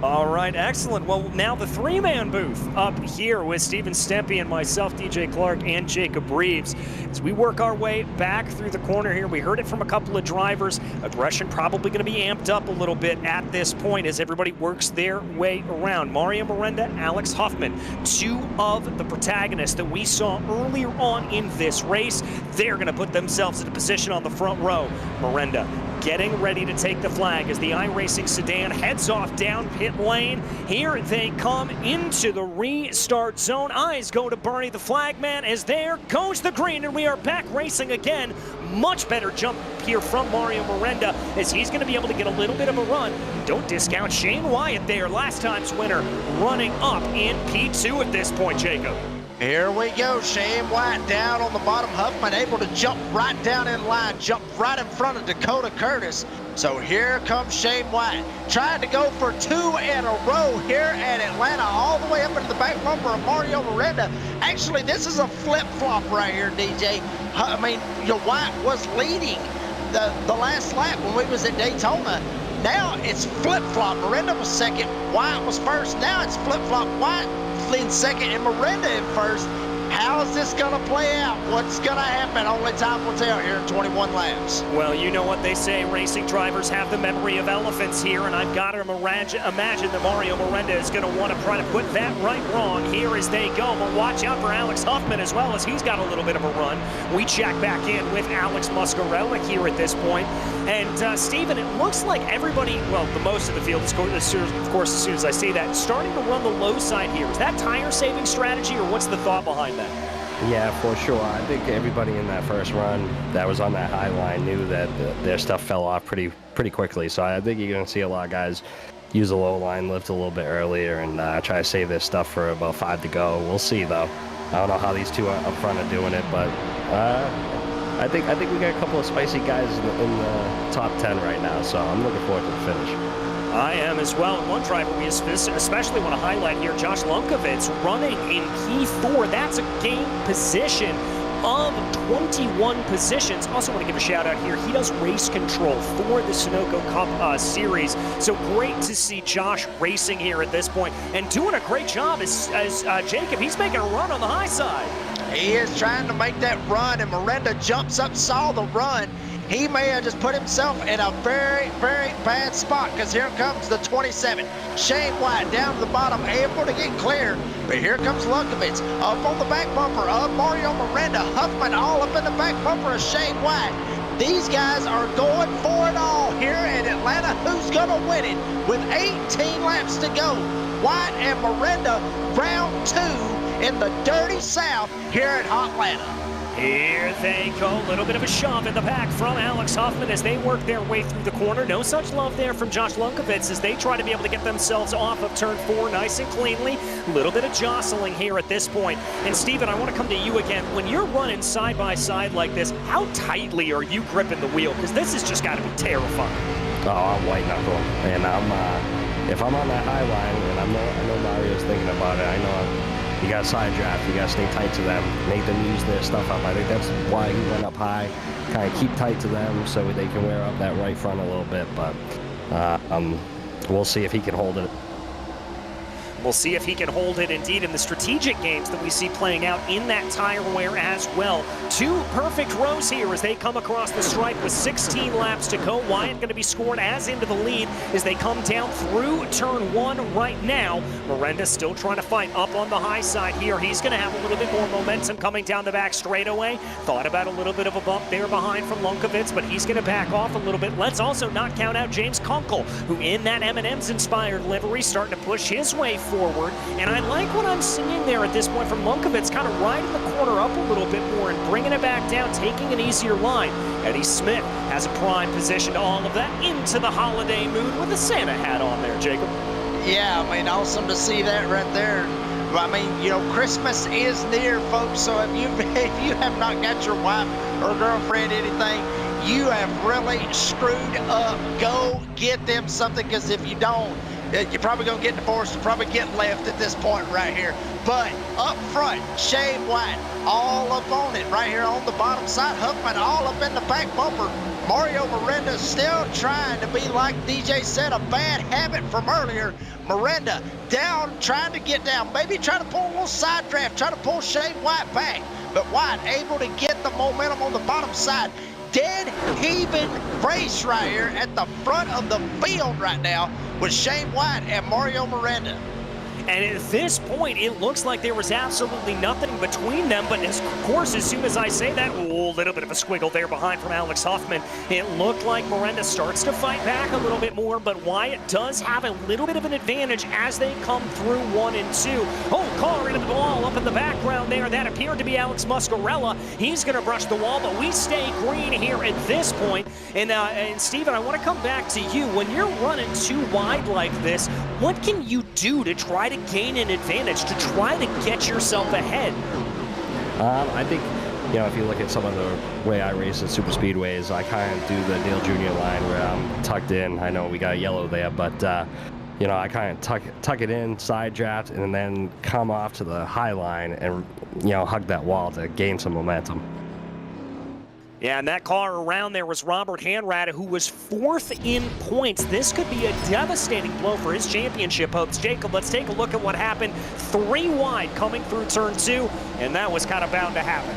All right, excellent. Well, now the three-man booth up here with Steven Stempian, myself, DJ Clark, and Jacob Reeves. As we work our way back through the corner here, we heard it from a couple of drivers. Aggression probably going to be amped up a little bit at this point as everybody works their way around. Mario Miranda, Alex Huffman, two of the protagonists that we saw earlier on in this race. They're going to put themselves in a position on the front row. Miranda getting ready to take the flag as the iRacing sedan heads off down pit lane. Here they come into the restart zone. Eyes go to Bernie the flagman as there goes the green, and we are back racing again. Much better jump here from Mario Miranda as he's going to be able to get a little bit of a run. Don't discount Shane Wyatt there, last time's winner, running up in P2 at this point, Jacob. Here we go, Shane White down on the bottom. Huffman able to jump right down in line, jump right in front of Dakota Curtis. So here comes Shane White, trying to go for two in a row here at Atlanta, all the way up into the back bumper of Mario Miranda. Actually, this is a flip-flop right here, DJ. I mean, your White was leading the last lap when we was at Daytona. Now it's flip-flop. Miranda was second, White was first. Now it's flip-flop. White in second and Miranda in first. How is this going to play out? What's going to happen? Only time will tell here in 21 laps. Well, you know what they say, racing drivers have the memory of elephants here, and I've got to imagine that Mario Miranda is going to want to try to put that right wrong here as they go. But watch out for Alex Huffman as well, as he's got a little bit of a run. We check back in with Alex Muscarella here at this point. And Steven, it looks like everybody, well, the most of the field, of course, as soon as I say that, starting to run the low side here. Is that tire-saving strategy, or what's the thought behind that? Yeah, for sure. I think everybody in that first run that was on that high line knew that their stuff fell off pretty quickly. So I think you're going to see a lot of guys use the low line, lift a little bit earlier, and try to save their stuff for about 5 to go. We'll see, though. I don't know how these two up front are doing it, but I think we got a couple of spicy guys in the top 10 right now. So I'm looking forward to the finish. I am as well. And one driver we especially want to highlight here, Josh Lunkovitz, running in P4. That's a game position of 21 positions. Also want to give a shout out here. He does race control for the Sunoco Cup Series. So great to see Josh racing here at this point and doing a great job as Jacob. He's making a run on the high side. He is trying to make that run, and Miranda jumps up, saw the run. He may have just put himself in a very, very bad spot, because here comes the 27. Shane White down to the bottom, able to get clear. But here comes Lunkovitz up on the back bumper of Mario Miranda. Huffman all up in the back bumper of Shane White. These guys are going for it all here in Atlanta. Who's going to win it with 18 laps to go? White and Miranda, round 2 in the dirty South here at Hotlanta. Here they go, a little bit of a shove in the back from Alex Huffman as they work their way through the corner. No such love there from Josh Lunkovitz as they try to be able to get themselves off of turn 4 nice and cleanly. A little bit of jostling here at this point. And Steven, I want to come to you again. When you're running side by side like this, how tightly are you gripping the wheel? Because this has just got to be terrifying. Oh, I'm white knuckle, and if I'm on that high line, and I know Mario's thinking about it, I know you got to side draft, you got to stay tight to them, make them use their stuff up. I think that's why he went up high, kind of keep tight to them so they can wear up that right front a little bit. But we'll see if he can hold it. We'll see if he can hold it indeed in the strategic games that we see playing out in that tire wear as well. 2 perfect rows here as they come across the stripe with 16 laps to go. Wyatt going to be scored as into the lead as they come down through turn 1 right now. Miranda still trying to fight up on the high side here. He's going to have a little bit more momentum coming down the back straightaway. Thought about a little bit of a bump there behind from Lunkovitz, but he's going to back off a little bit. Let's also not count out James Kunkel, who in that M&M's inspired livery starting to push his way forward, and I like what I'm seeing there at this point from Lunkovitz, kind of riding the corner up a little bit more and bringing it back down, taking an easier line. Eddie Smith has a prime position to all of that into the holiday mood with a Santa hat on there, Jacob. Yeah, I mean, awesome to see that right there. I mean, you know, Christmas is near, folks, so if you have not got your wife or girlfriend anything, you have really screwed up. Go get them something, because if you don't, you're probably going to get divorced, you're probably get left at this point right here. But up front, Shane White, all up on it right here on the bottom side. Huffman all up in the back bumper. Mario Miranda still trying to be, like DJ said, a bad habit from earlier. Miranda down, trying to get down, maybe trying to pull a little side draft, trying to pull Shane White back. But White able to get the momentum on the bottom side. Dead heaving race right here at the front of the field right now with Shane White and Mario Miranda. And at this point, it looks like there was absolutely nothing between them. But of course, as soon as I say that, a little bit of a squiggle there behind from Alex Huffman. It looked like Miranda starts to fight back a little bit more, but Wyatt does have a little bit of an advantage as they come through 1 and 2. Oh, car into the wall up in the background there. That appeared to be Alex Muscarella. He's going to brush the wall, but we stay green here at this point. And Steven, I want to come back to you. When you're running too wide like this, what can you do to try to gain an advantage, to try to get yourself ahead? I think, you know, if you look at some of the way I race at super speedways, I kind of do the Dale Jr. line where I'm tucked in. I know we got yellow there, but you know, I kind of tuck it in, side draft, and then come off to the high line and, you know, hug that wall to gain some momentum. Yeah, and that car around there was Robert Hanratty, who was 4th in points. This could be a devastating blow for his championship hopes. Jacob, let's take a look at what happened. 3 wide coming through turn 2, and that was kind of bound to happen.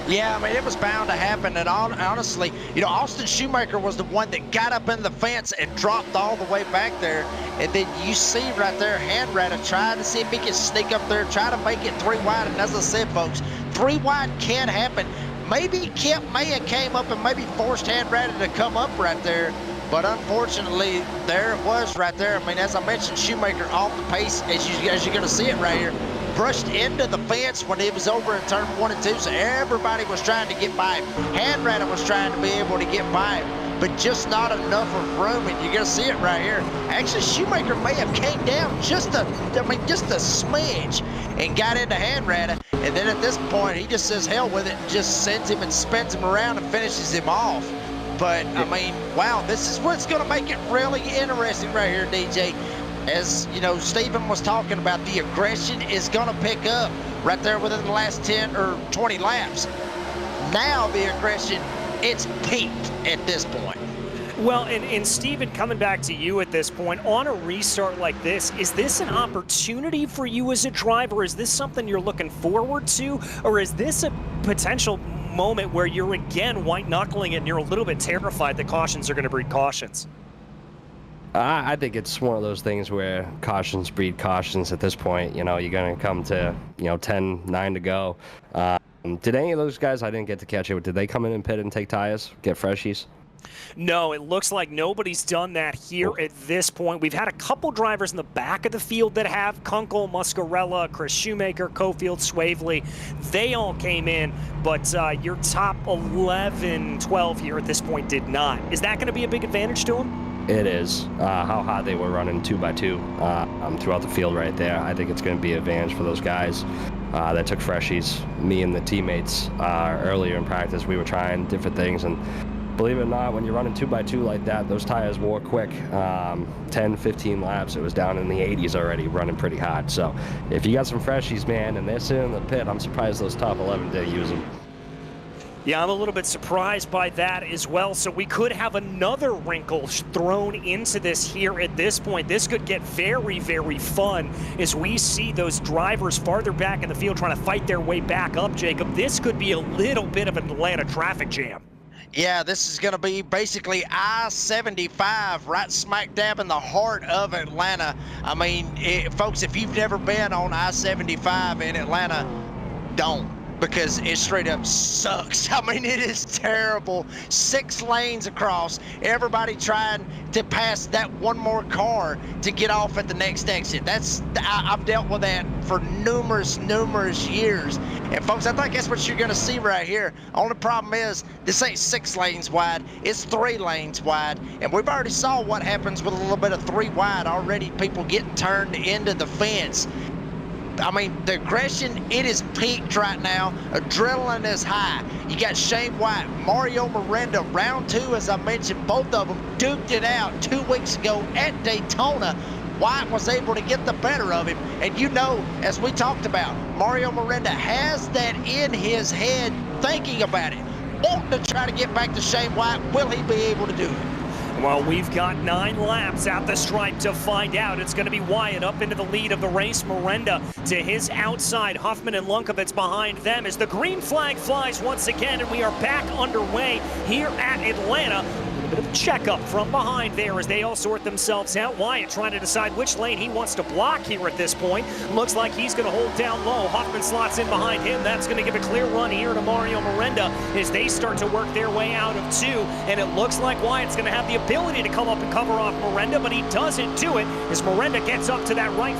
Yeah, I mean, it was bound to happen, and honestly, you know, Austin Shoemaker was the one that got up in the fence and dropped all the way back there, and then you see right there, Hanratty trying to see if he can sneak up there, try to make it 3 wide, and as I said, folks, 3 wide can happen. Maybe Kemp Mayer came up and maybe forced Hanratty to come up right there, but unfortunately, there it was right there. I mean, as I mentioned, Shoemaker off the pace, as you're going to see it right here, brushed into the fence when he was over in turn 1 and 2, so everybody was trying to get by him. Hanratty was trying to be able to get by him, but just not enough of room, and you're going to see it right here. Actually, Shoemaker may have came down just a smidge and got into Hanratty, and then at this point, he just says hell with it and just sends him and spins him around and finishes him off. But, I mean, wow, this is what's going to make it really interesting right here, DJ. As, you know, Stephen was talking about, the aggression is going to pick up right there within the last 10 or 20 laps. Now the aggression, it's peaked at this point. Well, and Steven, coming back to you at this point, on a restart like this, is this an opportunity for you as a driver? Is this something you're looking forward to? Or is this a potential moment where you're again white-knuckling it and you're a little bit terrified that cautions are going to breed cautions? I think it's one of those things where cautions breed cautions at this point. You know, you're going to come to, you know, 10-9 to go. Did any of those guys, I didn't get to catch it, did they come in and pit and take tires, get freshies? No, it looks like nobody's done that here at this point. We've had a couple drivers in the back of the field that have. Kunkel, Muscarella, Chris Shoemaker, Cofield, Swavely. They all came in, but your top 11, 12 here at this point did not. Is that going to be a big advantage to them? It is. How hot they were running 2x2 throughout the field right there. I think it's going to be an advantage for those guys that took freshies. Me and the teammates earlier in practice, we were trying different things, and believe it or not, when you're running 2x2 like that, those tires wore quick. 10, 15 laps, it was down in the 80s already, running pretty hot. So if you got some freshies, man, and they're sitting in the pit, I'm surprised those top 11 didn't use them. Yeah, I'm a little bit surprised by that as well. So we could have another wrinkle thrown into this here at this point. This could get very, very fun as we see those drivers farther back in the field trying to fight their way back up, Jacob. This could be a little bit of an Atlanta traffic jam. Yeah, this is going to be basically I-75 right smack dab in the heart of Atlanta. I mean, folks, if you've never been on I-75 in Atlanta, don't. Because it straight up sucks. I mean, it is terrible. 6 lanes across, everybody trying to pass that one more car to get off at the next exit. I've dealt with that for numerous years. And folks, I think that's what you're gonna see right here. Only problem is, this ain't 6 lanes wide, it's 3 lanes wide. And we've already saw what happens with a little bit of 3 wide already, people getting turned into the fence. I mean, the aggression, it is peaked right now. Adrenaline is high. You got Shane White, Mario Miranda, round 2, as I mentioned, both of them duked it out 2 weeks ago at Daytona. White was able to get the better of him. And you know, as we talked about, Mario Miranda has that in his head, thinking about it, wanting to try to get back to Shane White. Will he be able to do it? Well, we've got 9 laps at the stripe to find out. It's going to be Wyatt up into the lead of the race. Miranda to his outside. Huffman and Lunkovitz behind them as the green flag flies once again, and we are back underway here at Atlanta. A bit of a checkup from behind there as they all sort themselves out. Wyatt trying to decide which lane he wants to block here at this point. Looks like he's going to hold down low. Huffman slots in behind him. That's going to give a clear run here to Mario Miranda as they start to work their way out of 2. And it looks like Wyatt's going to have the ability to come up and cover off Miranda, but he doesn't do it as Miranda gets up to that right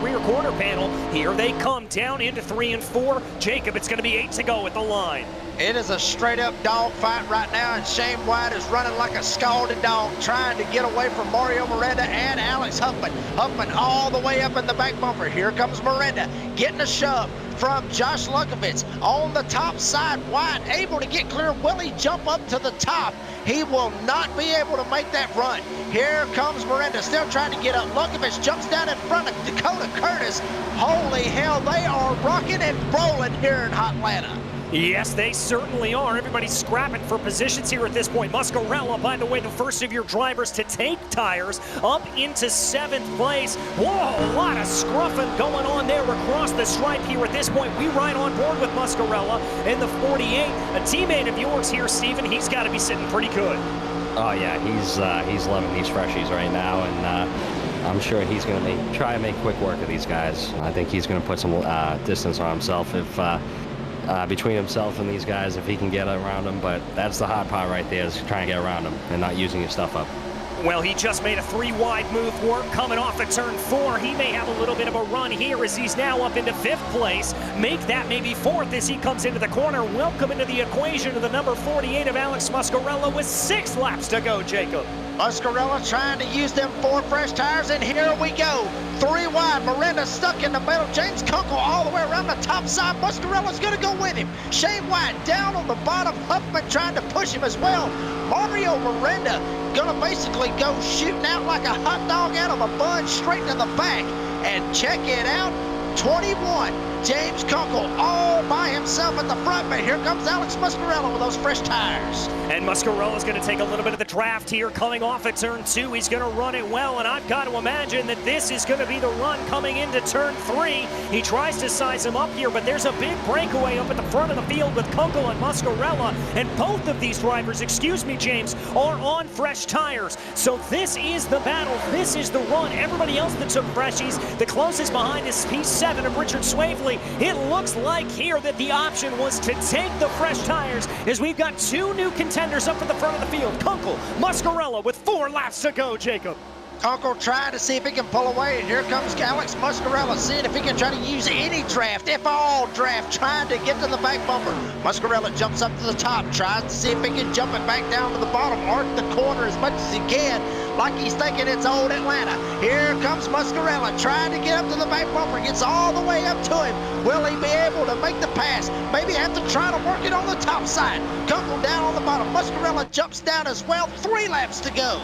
rear quarter panel. Here they come down into 3 and 4. Jacob, it's going to be 8 to go at the line. It is a straight-up dog fight right now, and Shane White is running like a scalded dog, trying to get away from Mario Miranda and Alex Huffman. Huffman all the way up in the back bumper. Here comes Miranda, getting a shove from Josh Lunkovitz on the top side. White able to get clear. Will he jump up to the top? He will not be able to make that run. Here comes Miranda, still trying to get up. Lunkovitz jumps down in front of Dakota Curtis. Holy hell, they are rocking and rolling here in Hotlanta. Yes, they certainly are. Everybody's scrapping for positions here at this point. Muscarella, by the way, the first of your drivers to take tires up into 7th place. Whoa, a lot of scruffing going on there across the stripe here at this point. We ride on board with Muscarella in the 48. A teammate of yours here, Steven, he's got to be sitting pretty good. Oh yeah, he's loving these freshies right now, and I'm sure he's going to try and make quick work of these guys. I think he's going to put some distance on himself if between himself and these guys if he can get around them, but that's the hard part right there, is trying to get around them and not using his stuff up. Well, he just made a 3-wide move work coming off of turn 4. He may have a little bit of a run here as he's now up into 5th place. Make that maybe 4th as he comes into the corner. Welcome into the equation to the number 48 of Alex Muscarella with 6 laps to go, Jacob. Muscarella trying to use them 4 fresh tires, and here we go. 3 wide, Miranda stuck in the middle. James Kunkel all the way around the top side. Muscarella's going to go with him. Shane White down on the bottom. Huffman trying to push him as well. Mario Miranda going to basically go shooting out like a hot dog out of a bun straight to the back. And check it out, 21. James Kunkel all by himself at the front, but here comes Alex Muscarella with those fresh tires. And Muscarella's going to take a little bit of the draft here coming off at turn 2. He's going to run it well, and I've got to imagine that this is going to be the run coming into turn 3. He tries to size him up here, but there's a big breakaway up at the front of the field with Kunkel and Muscarella, and both of these drivers, excuse me, James, are on fresh tires. So this is the battle. This is the run. Everybody else that took freshies, the closest behind is P7 of Richard Swavely. It looks like here that the option was to take the fresh tires as we've got 2 new contenders up at the front of the field. Kunkel, Muscarella with 4 laps to go, Jacob. Kunkel trying to see if he can pull away, and here comes Alex Muscarella seeing if he can try to use any draft, if all draft, trying to get to the back bumper. Muscarella jumps up to the top, tries to see if he can jump it back down to the bottom, arc the corner as much as he can. like he's thinking it's old Atlanta. Here comes Muscarella trying to get up to the back bumper, gets all the way up to him. Will he be able to make the pass? Maybe have to try to work it on the top side. Kunkel down on the bottom. Muscarella jumps down as well. 3 laps to go.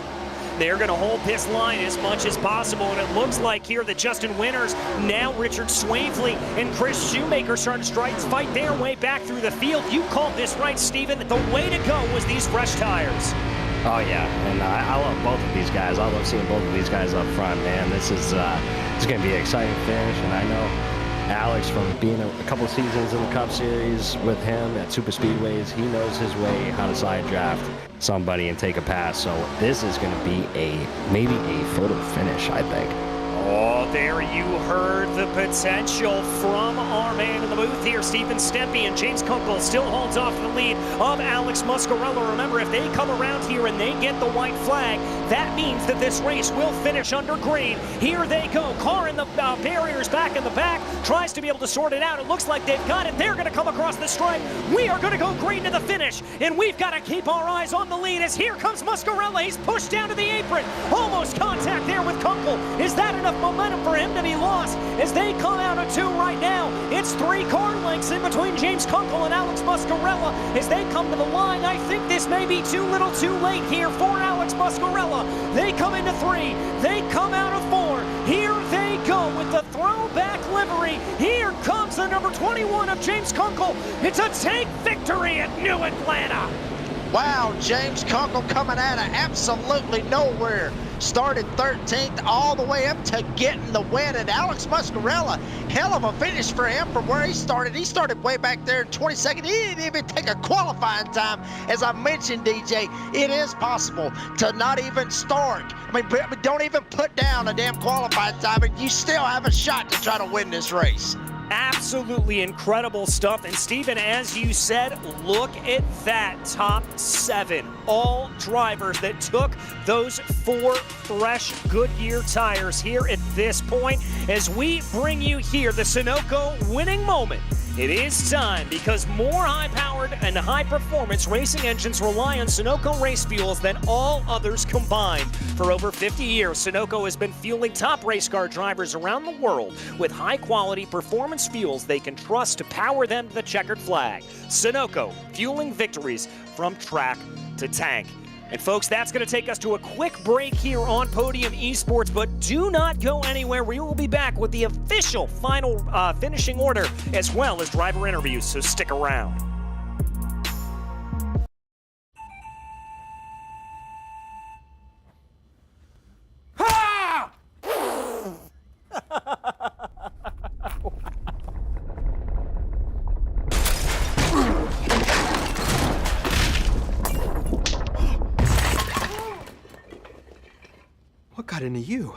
They're going to hold this line as much as possible, and it looks like here that Justin Winters, now Richard Swavely, and Chris Shoemaker starting to fight their way back through the field. You called this right, Steven. The way to go was these fresh tires. Oh yeah, and I love both of these guys. I love seeing both of these guys up front, man. This is going to be an exciting finish, and I know Alex, from being a couple seasons in the Cup Series with him at Super Speedways, he knows his way how to side draft somebody and take a pass. So this is going to be maybe a photo finish, I think. Oh, there you heard the potential from our man in the booth here, Stephen Stempy, and James Kunkel still holds off the lead of Alex Muscarella. Remember, if they come around here and they get the white flag, that means that this race will finish under green. Here they go. Car in the barriers back in the back, tries to be able to sort it out. It looks like they've got it. They're going to come across the stripe. We are going to go green to the finish, and we've got to keep our eyes on the lead as here comes Muscarella. He's pushed down to the apron. Almost contact there with Kunkel. Is that enough momentum for him to be lost as they come out of 2 right now? It's 3 car lengths in between James Kunkel and Alex Muscarella as they come to the line. I think this may be too little too late here for Alex Muscarella. They come into 3, they come out of 4. Here they go with the throwback livery. Here comes the number 21 of James Kunkel. It's a tank victory at New Atlanta. Wow, James Kunkel coming out of absolutely nowhere. Started 13th all the way up to getting the win. And Alex Muscarella, hell of a finish for him from where he started. He started way back there in 22nd. He didn't even take a qualifying time. As I mentioned, DJ, it is possible to not even start. I mean, don't even put down a damn qualifying time, and you still have a shot to try to win this race. Absolutely incredible stuff. And Steven, as you said, look at that top 7. All drivers that took those 4 fresh Goodyear tires here at this point. As we bring you here the Sunoco winning moment, it is time, because more high-powered and high-performance racing engines rely on Sunoco race fuels than all others combined. For over 50 years, Sunoco has been fueling top race car drivers around the world with high-quality performance fuels they can trust to power them to the checkered flag. Sunoco, fueling victories from track to tank. And folks, that's going to take us to a quick break here on Podium Esports, but do not go anywhere. We will be back with the official final finishing order as well as driver interviews, so stick around. Ha! What got into you?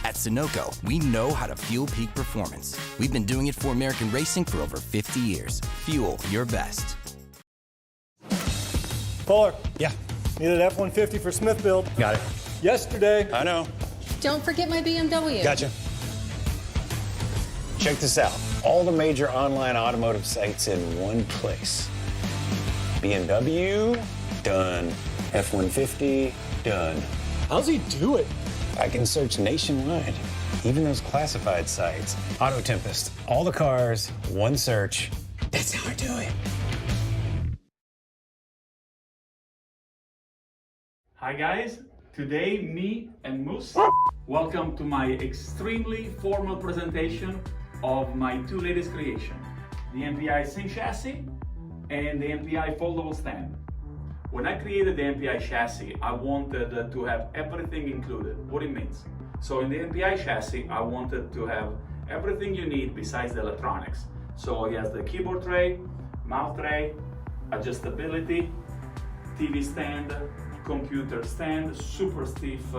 At Sunoco, we know how to fuel peak performance. We've been doing it for American racing for over 50 years. Fuel your best. Fuller. Yeah. Needed F-150 for Smith build. Got it. Yesterday. I know. Don't forget my BMW. Gotcha. Check this out. All the major online automotive sites in one place. BMW, done. F-150, done. How's he do it? I can search nationwide, even those classified sites. Auto Tempest, all the cars, one search. That's how I do it. Hi guys, today me and Moose welcome to my extremely formal presentation of my 2 latest creations, the MPI Sync Chassis and the MPI Foldable Stand. When I created the MPI chassis, I wanted to have everything included, what it means. So in the MPI chassis, I wanted to have everything you need besides the electronics. So it has the keyboard tray, mouse tray, adjustability, TV stand, computer stand, super stiff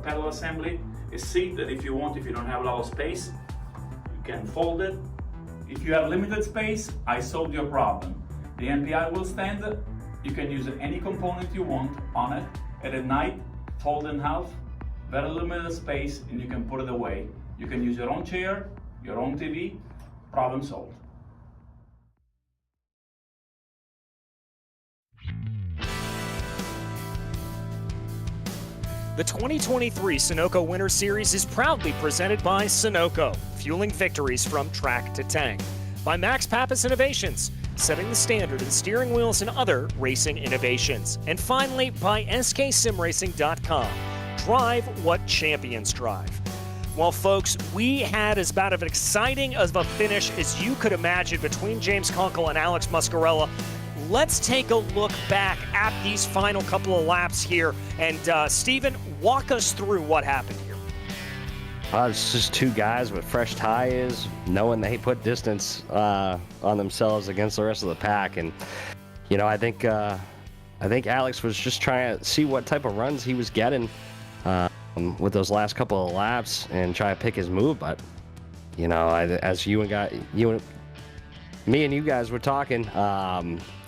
pedal assembly, a seat that if you don't have a lot of space, you can fold it. If you have limited space, I solved your problem. The MPI will stand. You can use any component you want on it, and at night, fold in half, very limited space, and you can put it away. You can use your own chair, your own TV, problem solved. The 2023 Sunoco Winter Series is proudly presented by Sunoco, fueling victories from track to tank. By Max Pappas Innovations, setting the standard in steering wheels and other racing innovations. And finally, by sksimracing.com. Drive what champions drive. Well, folks, we had as about as exciting of a finish as you could imagine between James Kunkel and Alex Muscarella. Let's take a look back at these final couple of laps here. And Steven, walk us through what happened here. It's just two guys with fresh tires, knowing they put distance on themselves against the rest of the pack. And, you know, I think Alex was just trying to see what type of runs he was getting with those last couple of laps and try to pick his move. But, you know, as me and you guys were talking,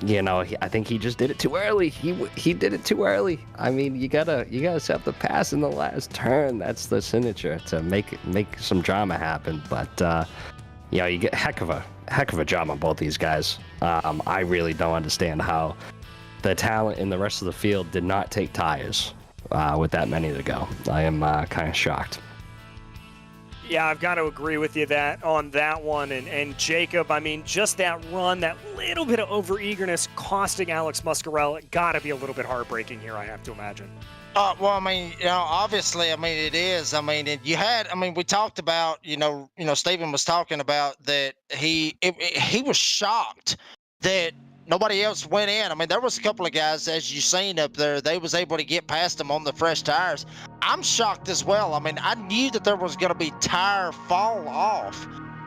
you know, I think he just did it too early. He did it too early. I mean, you gotta set the pass in the last turn. That's the signature to make some drama happen. But you know, you get heck of a job on both these guys. I really don't understand how the talent in the rest of the field did not take tires with that many to go. I am kind of shocked. Yeah, I've got to agree with you on that one. And Jacob, I mean, just that run, that little bit of overeagerness costing Alex Muscarella, got to be a little bit heartbreaking here, I have to imagine. Well, I mean, you know, obviously, I mean, it is. I mean, we talked about, you know, Stephen was talking about that he was shocked that nobody else went in. I mean, there was a couple of guys, as you seen up there, they was able to get past them on the fresh tires. I'm shocked as well. I mean, I knew that there was going to be tire fall off,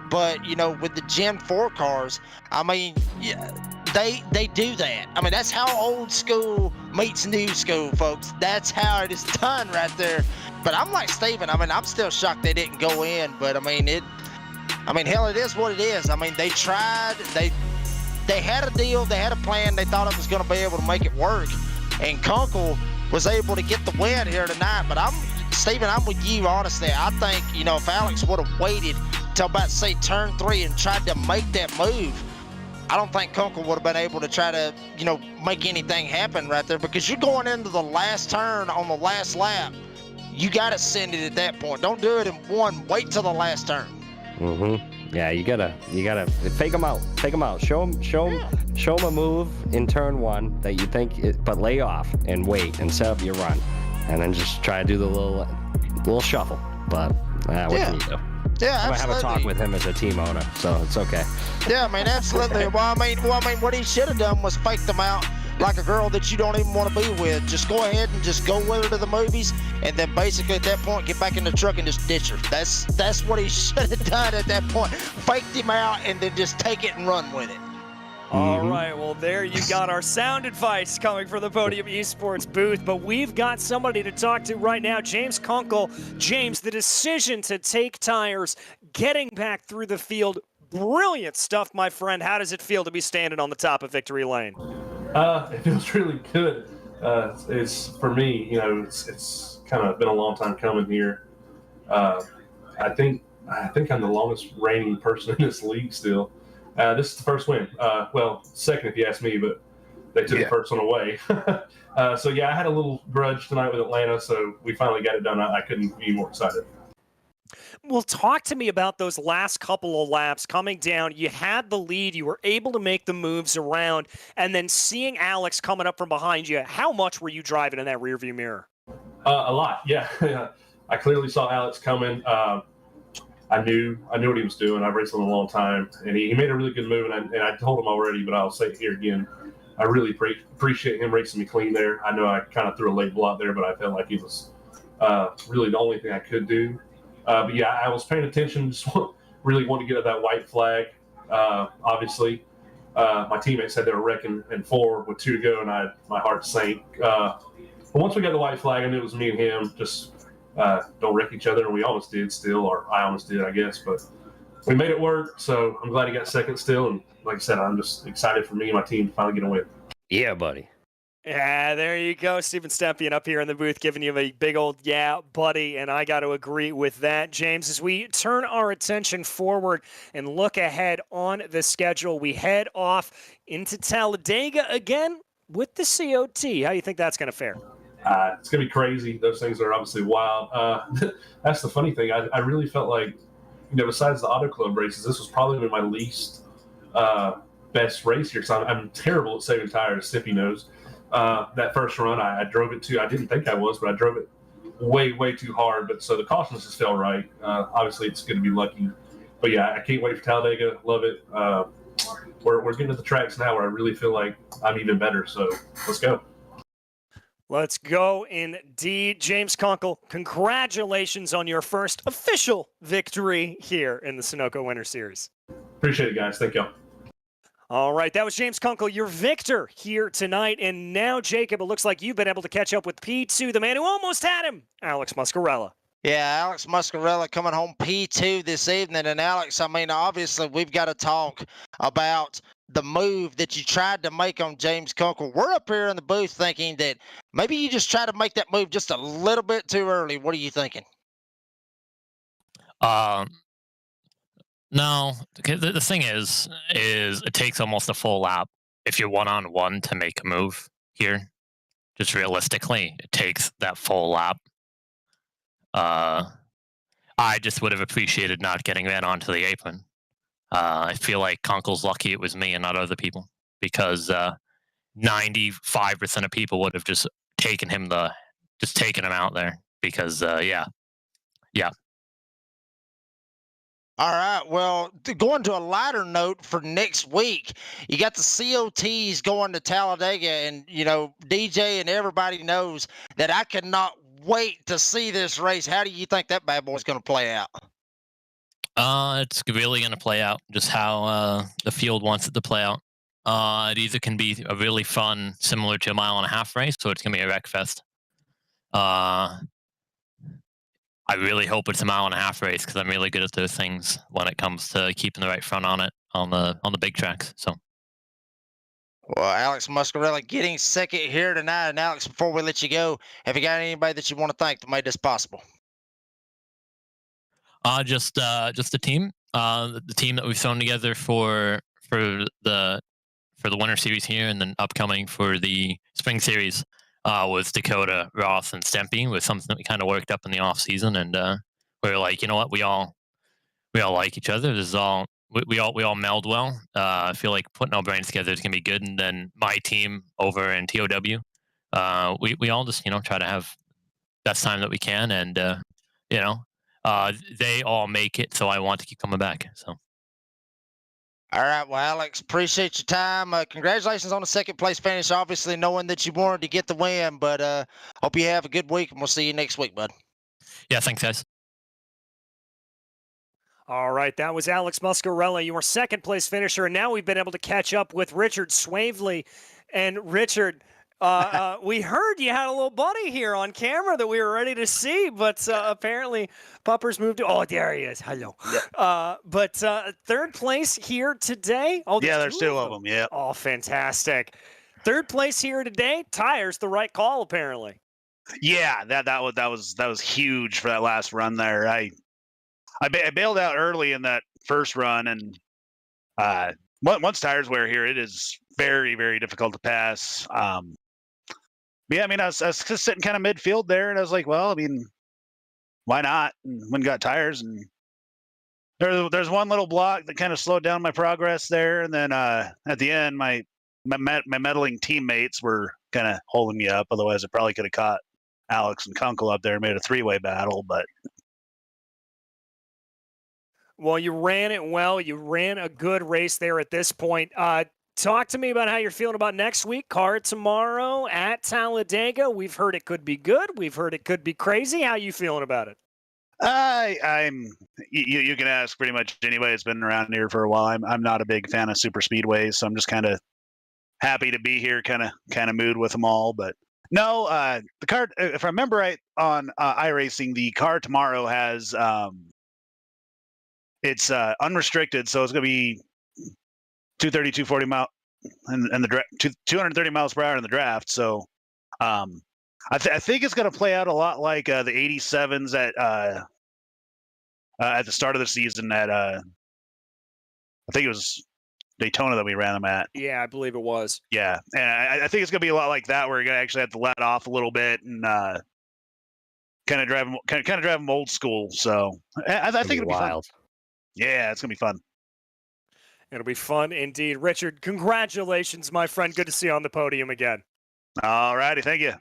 but, you know, with the Gen 4 cars, I mean, yeah, they do that. I mean, that's how old school meets new school, folks. That's how it is done right there. But I'm like Steven. I mean, I'm still shocked they didn't go in, but I mean, hell, it is what it is. I mean, they tried, they had a deal, they had a plan, they thought it was going to be able to make it work, and Kunkel was able to get the win here tonight. But Steven, I'm with you, honestly. I think, you know, if Alex would have waited till about, say, turn 3 and tried to make that move, I don't think Kunkel would have been able to try to, you know, make anything happen right there, because you're going into the last turn on the last lap. You got to send it at that point. Don't do it in one. Wait till the last turn. Yeah, you gotta fake them out. Show them a move in turn 1 that you think, but lay off and wait and set up your run, and then just try to do the little shuffle. But what can you do? Yeah, I'm gonna absolutely. have a talk with him as a team owner, so it's okay. Yeah, I mean, absolutely. Well, I mean, what he should have done was fake them out like a girl that you don't even want to be with. Just go ahead and just go with her to the movies, and then basically at that point get back in the truck and just ditch her. That's what he should have done at that point. Faked him out and then just take it and run with it. All right, well, there you got our sound advice coming from the Podium Esports booth, but we've got somebody to talk to right now, James Kunkel. James, the decision to take tires, getting back through the field, brilliant stuff, my friend. How does it feel to be standing on the top of victory lane? It feels really good. It's for me, you know, it's kind of been a long time coming here. I think I'm the longest reigning person in this league still. This is the first win. Well, second if you ask me, but they took the first one away. So yeah, I had a little grudge tonight with Atlanta, so we finally got it done. I couldn't be more excited. Well, talk to me about those last couple of laps coming down. You had the lead. You were able to make the moves around. And then seeing Alex coming up from behind you, how much were you driving in that rearview mirror? A lot, yeah. I clearly saw Alex coming. I knew what he was doing. I've raced him a long time. And he made a really good move. And I told him already, but I'll say it here again. I really appreciate him racing me clean there. I know I kind of threw a late block there, but I felt like it was really the only thing I could do. But yeah, I was paying attention, just really wanted to get at that white flag. Obviously, my teammates said they were wrecking in 4 with 2 to go, and my heart sank. But once we got the white flag, I knew it was me and him. Just don't wreck each other, and we almost did still, or I almost did, I guess. But we made it work, so I'm glad he got second still. And like I said, I'm just excited for me and my team to finally get a win. Yeah, buddy. Yeah, there you go. Steven Stempien up here in the booth giving you a big old yeah, buddy, and I got to agree with that. James, as we turn our attention forward and look ahead on the schedule, we head off into Talladega again with the COT. How do you think that's going to fare? It's going to be crazy. Those things are obviously wild. That's the funny thing. I really felt like, besides the Auto Club races, this was probably my least best race here. So I'm terrible at saving tires, Stippy knows. That first run, I drove it too. I didn't think I was, but I drove it way too hard. But so the cautions just fell right. Obviously, it's going to be lucky. But yeah, I can't wait for Talladega. Love it. We're getting to the tracks now where I really feel like I'm even better. So let's go. Let's go indeed. James Kunkel, congratulations on your first official victory here in the Sunoco Winter Series. Appreciate it, guys. Thank you. All right, that was James Kunkel, your victor here tonight. And now, Jacob, it looks like you've been able to catch up with P2, the man who almost had him, Alex Muscarella. Yeah, Alex Muscarella coming home P2 this evening. And Alex, I mean, obviously we've got to talk about the move that you tried to make on James Kunkel. We're up here in the booth thinking that maybe you just tried to make that move just a little bit too early. What are you thinking? No, the thing is it takes almost a full lap if you're one-on-one to make a move here. Just realistically, it takes that full lap. I just would have appreciated not getting ran onto the apron. I feel like Kunkel's lucky it was me and not other people, because 95% of people would have just taken him out there, because yeah. All right, well, going to a lighter note for next week, you got the COTs going to Talladega, and, DJ and everybody knows that I cannot wait to see this race. How do you think that bad boy's going to play out? It's really going to play out just how the field wants it to play out. It either can be a really fun, similar to a 1.5 mile race, or it's going to be a wreck fest. I really hope it's a 1.5 mile race, because I'm really good at those things when it comes to keeping the right front on it on the big tracks. So. Well, Alex Muscarella getting second here tonight. And Alex, before we let you go, have you got anybody that you want to thank that made this possible? Just the team, the team that we've thrown together for the Winter Series here, and then upcoming for the Spring Series. Was Dakota, Ross, and Stempy, was something that we kind of worked up in the off season, and we were like, you know what, we all like each other. This is all we all meld well. I feel like putting our brains together is gonna be good. And then my team over in TOW, we all just try to have best time that we can, and they all make it, so I want to keep coming back. So. All right, well, Alex, appreciate your time. Congratulations on the second place finish, obviously knowing that you wanted to get the win, but hope you have a good week, and we'll see you next week, bud. Yeah, thanks, guys. All right, that was Alex Muscarella, your second place finisher, and now we've been able to catch up with Richard Swavely. And Richard, we heard you had a little buddy here on camera that we were ready to see, but apparently Puppers moved to. Oh, there he is. Hello. Yeah. But third place here today. Oh, yeah, there's two of them. Yeah. Oh, fantastic. Third place here today. Tires the right call, apparently. Yeah, that was huge for that last run there. I bailed out early in that first run, and once tires wear here, it is very, very difficult to pass. Yeah, I mean, I was just sitting kind of midfield there, and I was like, well, I mean, why not? And when got tires, and there's one little block that kind of slowed down my progress there, and then at the end, my meddling teammates were kind of holding me up. Otherwise, I probably could have caught Alex and Kunkel up there and made a three-way battle, but. Well, you ran it well. You ran a good race there at this point. Talk to me about how you're feeling about next week. Car tomorrow at Talladega. We've heard it could be good. We've heard it could be crazy. How you feeling about it? You can ask pretty much anybody that's been around here for a while. I'm not a big fan of super speedways, so I'm just kind of happy to be here, kind of mood with them all. But no, the car, if I remember right on iRacing, the car tomorrow has it's unrestricted, so it's going to be 230, 240 mile, and the 230 miles per hour in the draft. So, I think it's going to play out a lot like the 87s at the start of the season. I think it was Daytona that we ran them at. Yeah, I believe it was. Yeah, and I think it's gonna be a lot like that, where you're gonna actually have to let off a little bit and kind of drive them old school. So I think it'll be wild. fun. Yeah, it's gonna be fun. It'll be fun indeed. Richard, congratulations, my friend. Good to see you on the podium again. All righty, thank you.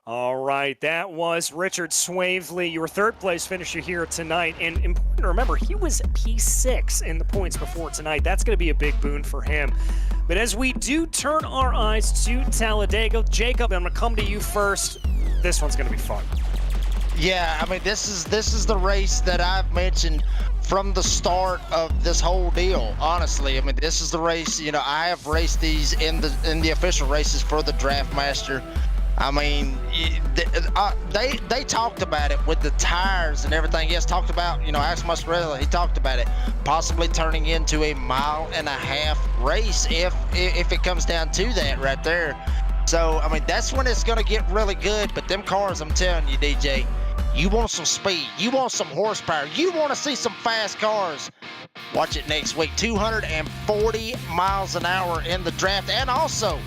All right, that was Richard Swavely, your third place finisher here tonight. And important to remember, he was P6 in the points before tonight. That's going to be a big boon for him. But as we do turn our eyes to Talladega, Jacob, I'm going to come to you first. This one's going to be fun. Yeah, I mean, this is the race that I've mentioned from the start of this whole deal. Honestly, I mean, this is the race. You know, I have raced these in the official races for the Draftmaster. I mean, they talked about it with the tires and everything. Yes, talked about, you know, Alex Muscarella, he talked about it possibly turning into a 1.5 mile race if it comes down to that right there. So, I mean, that's when it's going to get really good. But them cars, I'm telling you, DJ, you want some speed. You want some horsepower. You want to see some fast cars. Watch it next week. 240 miles an hour in the draft. And also,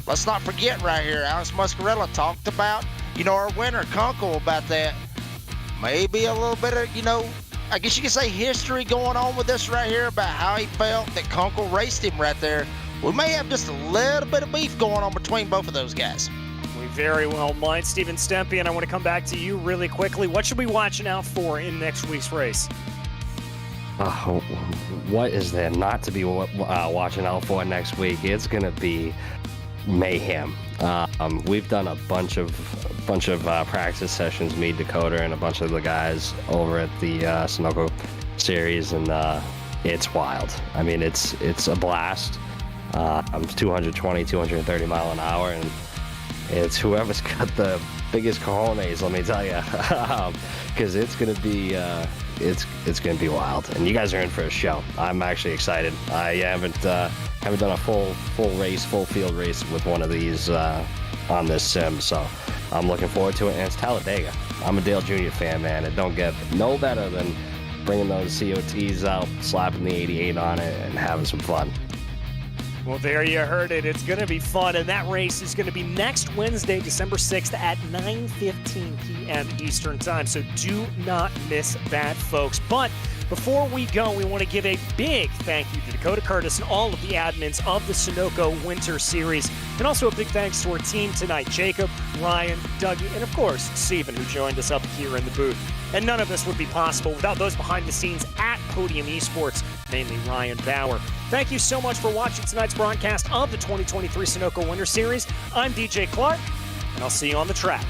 let's not forget right here, Alex Muscarella talked about, you know, our winner, Kunkel, about that. Maybe a little bit of, you know, I guess you could say history going on with this right here about how he felt that Kunkel raced him right there. We may have just a little bit of beef going on between both of those guys. We very well might. Steven Stempian, I want to come back to you really quickly. What should we be watching out for in next week's race? What is there not to be watching out for next week? It's going to be mayhem. We've done a bunch of practice sessions, me, Dakota, and a bunch of the guys over at the Sunoco series, and it's wild. I mean, it's a blast. I'm 220, 230 mile an hour, and it's whoever's got the biggest cojones, let me tell you, because it's gonna be it's gonna be wild, and you guys are in for a show. I'm actually excited. I haven't done a full field race with one of these on this sim, so I'm looking forward to it. And it's Talladega. I'm a Dale Jr. fan, man. It don't get no better than bringing those COTs out, slapping the 88 on it, and having some fun. Well, there you heard it. It's going to be fun, and that race is going to be next Wednesday, December 6th at 9:15 p.m. Eastern Time, so do not miss that, folks. But before we go, we want to give a big thank you to Dakota Curtis and all of the admins of the Sunoco Winter Series, and also a big thanks to our team tonight, Jacob, Ryan, Dougie, and of course, Steven, who joined us up here in the booth. And none of this would be possible without those behind the scenes at Podium Esports, mainly Ryan Bauer. Thank you so much for watching tonight's broadcast of the 2023 Sunoco Winter Series. I'm DJ Clark, and I'll see you on the track.